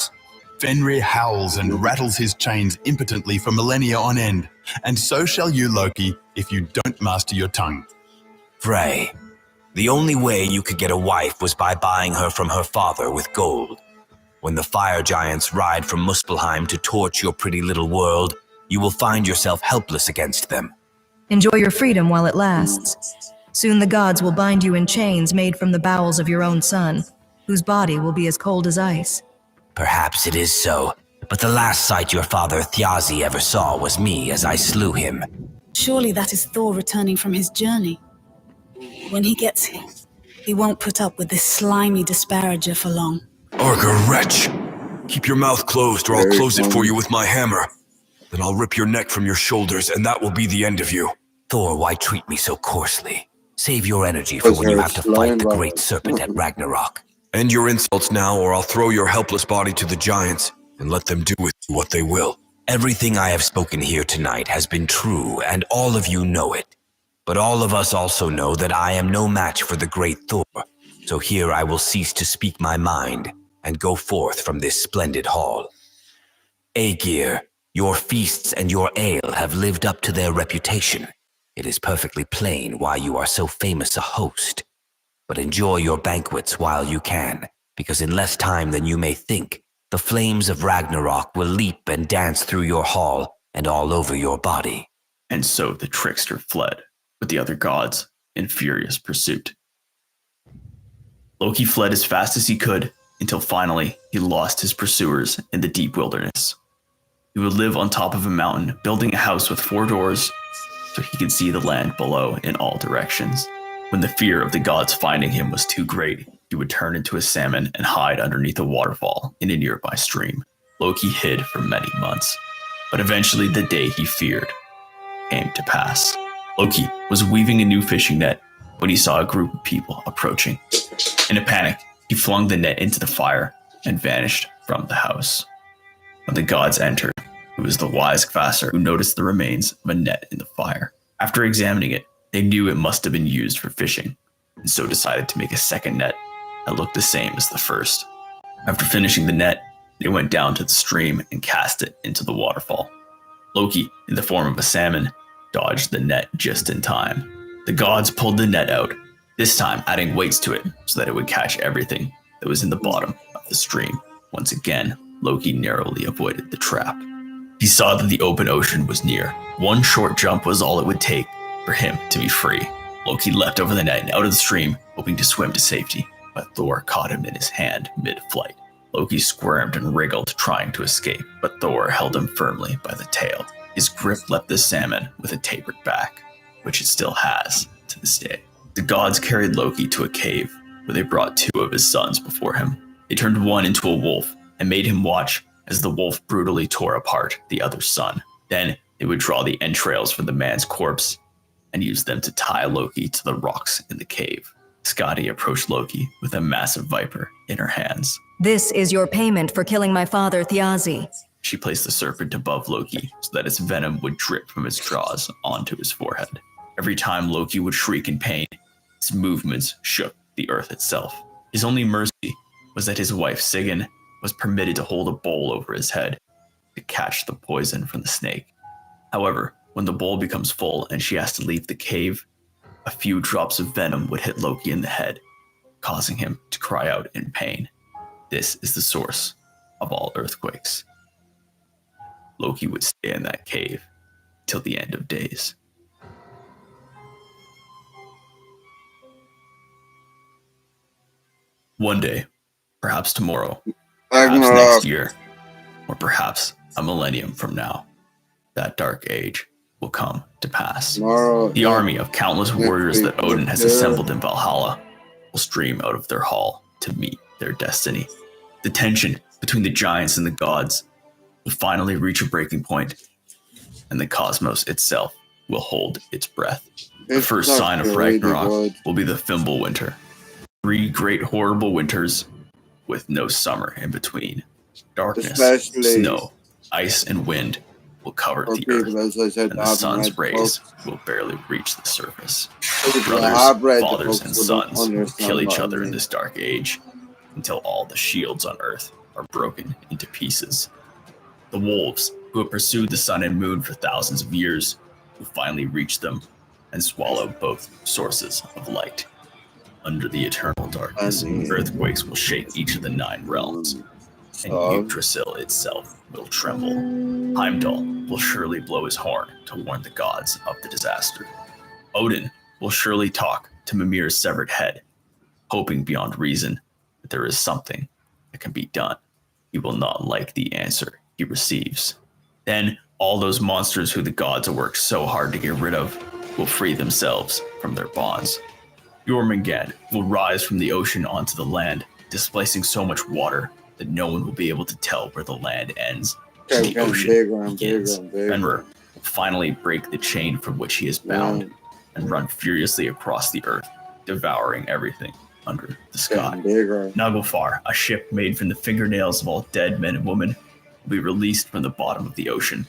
Fenrir howls and rattles his chains impotently for millennia on end, and so shall you, Loki, if you don't master your tongue. Frey, the only way you could get a wife was by buying her from her father with gold. When the fire giants ride from Muspelheim to torch your pretty little world, you will find yourself helpless against them. Enjoy your freedom while it lasts. Soon the gods will bind you in chains made from the bowels of your own son, whose body will be as cold as ice. Perhaps it is so, but the last sight your father Thjazi ever saw was me as I slew him. Surely that is Thor returning from his journey. When he gets here, he won't put up with this slimy disparager for long. Arger wretch! Keep your mouth closed or I'll close it for you with my hammer. Then I'll rip your neck from your shoulders and that will be the end of you. Thor, why treat me so coarsely? Save your energy for when you have to fight the great serpent at Ragnarok. End your insults now or I'll throw your helpless body to the giants and let them do with you what they will. Everything I have spoken here tonight has been true and all of you know it. But all of us also know that I am no match for the great Thor. So here I will cease to speak my mind and go forth from this splendid hall. Aegir, your feasts and your ale have lived up to their reputation. It is perfectly plain why you are so famous a host. But enjoy your banquets while you can, because in less time than you may think, the flames of Ragnarok will leap and dance through your hall and all over your body. And so the trickster fled, with the other gods in furious pursuit. Loki fled as fast as he could, until finally he lost his pursuers in the deep wilderness. He would live on top of a mountain, building a house with 4 doors, so he could see the land below in all directions. When the fear of the gods finding him was too great, he would turn into a salmon and hide underneath a waterfall in a nearby stream. Loki hid for many months, but eventually the day he feared came to pass. Loki was weaving a new fishing net when he saw a group of people approaching. In a panic, he flung the net into the fire and vanished from the house. When the gods entered, it was the wise Kvasir who noticed the remains of a net in the fire. After examining it, they knew it must have been used for fishing, and so decided to make a second net that looked the same as the first. After finishing the net, they went down to the stream and cast it into the waterfall. Loki, in the form of a salmon, dodged the net just in time. The gods pulled the net out, this time adding weights to it so that it would catch everything that was in the bottom of the stream. Once again, Loki narrowly avoided the trap. He saw that the open ocean was near. One short jump was all it would take for him to be free. Loki leapt over the net and out of the stream, hoping to swim to safety, but Thor caught him in his hand mid-flight. Loki squirmed and wriggled, trying to escape, but Thor held him firmly by the tail. His grip left the salmon with a tapered back, which it still has to this day. The gods carried Loki to a cave, where they brought 2 of his sons before him. They turned one into a wolf and made him watch as the wolf brutally tore apart the other son. Then they would draw the entrails from the man's corpse and use them to tie Loki to the rocks in the cave. Skadi approached Loki with a massive viper in her hands. This is your payment for killing my father, Thiazi. She placed the serpent above Loki so that its venom would drip from its jaws onto his forehead. Every time Loki would shriek in pain, his movements shook the earth itself. His only mercy was that his wife Sigyn was permitted to hold a bowl over his head to catch the poison from the snake. However, when the bowl becomes full and she has to leave the cave, a few drops of venom would hit Loki in the head, causing him to cry out in pain. This is the source of all earthquakes. Loki would stay in that cave till the end of days. One day, perhaps tomorrow, perhaps next year, or perhaps a millennium from now, that dark age will come to pass. The army of countless warriors that Odin has assembled in Valhalla will stream out of their hall to meet their destiny. The tension between the giants and the gods will finally reach a breaking point, and the cosmos itself will hold its breath. The first sign of Ragnarok will be the Fimbulwinter. 3 great horrible winters with no summer in between. Darkness, snow, ice, and wind will cover the earth, and the sun's rays will barely reach the surface. Brothers, fathers, and sons will kill each other in this dark age until all the shields on earth are broken into pieces. The wolves, who have pursued the sun and moon for thousands of years, will finally reach them and swallow both sources of light. Under the eternal darkness, earthquakes will shake each of the 9 realms, and Yggdrasil itself will tremble. Heimdall will surely blow his horn to warn the gods of the disaster. Odin will surely talk to Mimir's severed head, hoping beyond reason that there is something that can be done. He will not like the answer he receives. Then all those monsters who the gods have worked so hard to get rid of will free themselves from their bonds. Jormungand will rise from the ocean onto the land, displacing so much water that no one will be able to tell where the land ends and the ocean begins. Fenrir will finally break the chain from which he is bound and run furiously across the earth, devouring everything under the sky. Naglfar, a ship made from the fingernails of all dead men and women, will be released from the bottom of the ocean,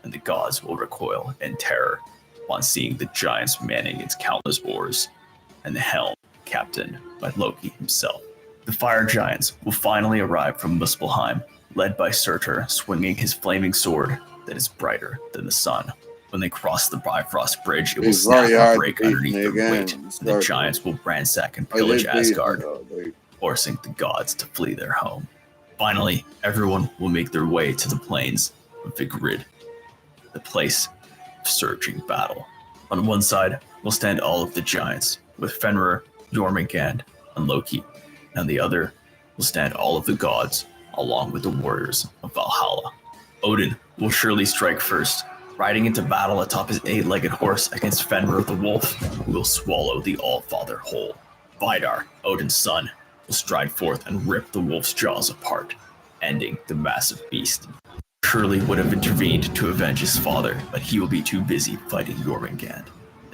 and the gods will recoil in terror upon seeing the giants manning its countless oars and the helm captained by Loki himself. The fire giants will finally arrive from Muspelheim, led by Surtur swinging his flaming sword that is brighter than the sun. When they cross the Bifrost Bridge, it will snap and break underneath their weight, and the giants will ransack and pillage Asgard, forcing the gods to flee their home. Finally, everyone will make their way to the plains of Vigrid, the place of surging battle. On one side will stand all of the giants, with Fenrir, Jormungand, and Loki. On the other will stand all of the gods, along with the warriors of Valhalla. Odin will surely strike first, riding into battle atop his 8-legged horse against Fenrir the wolf, who will swallow the All-Father whole. Vidar, Odin's son, will stride forth and rip the wolf's jaws apart, ending the massive beast. Surely would have intervened to avenge his father, but he will be too busy fighting Jormungand.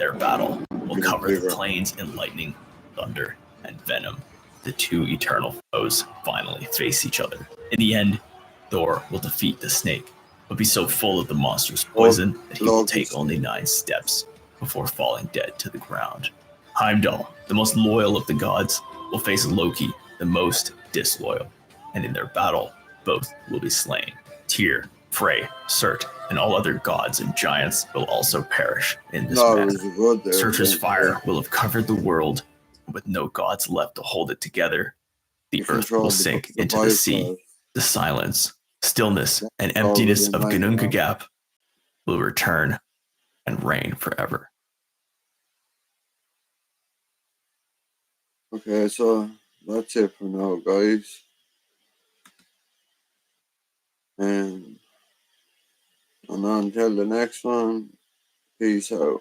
Their battle will Get cover the bigger. plains in lightning, thunder, and venom. The two eternal foes finally face each other. In the end, Thor will defeat the snake, but be so full of the monster's poison that he will take only 9 steps before falling dead to the ground. Heimdall, the most loyal of the gods, will face Loki, the most disloyal, and in their battle, both will be slain. Tyr, Frey, Surt, and all other gods and giants will also perish in this manner. Surtur's fire will have covered the world, and with no gods left to hold it together, the earth will sink into the sea. The silence, stillness, and emptiness of Ginnungagap will return and reign forever. Okay, so that's it for now, guys. And until the next one, peace out.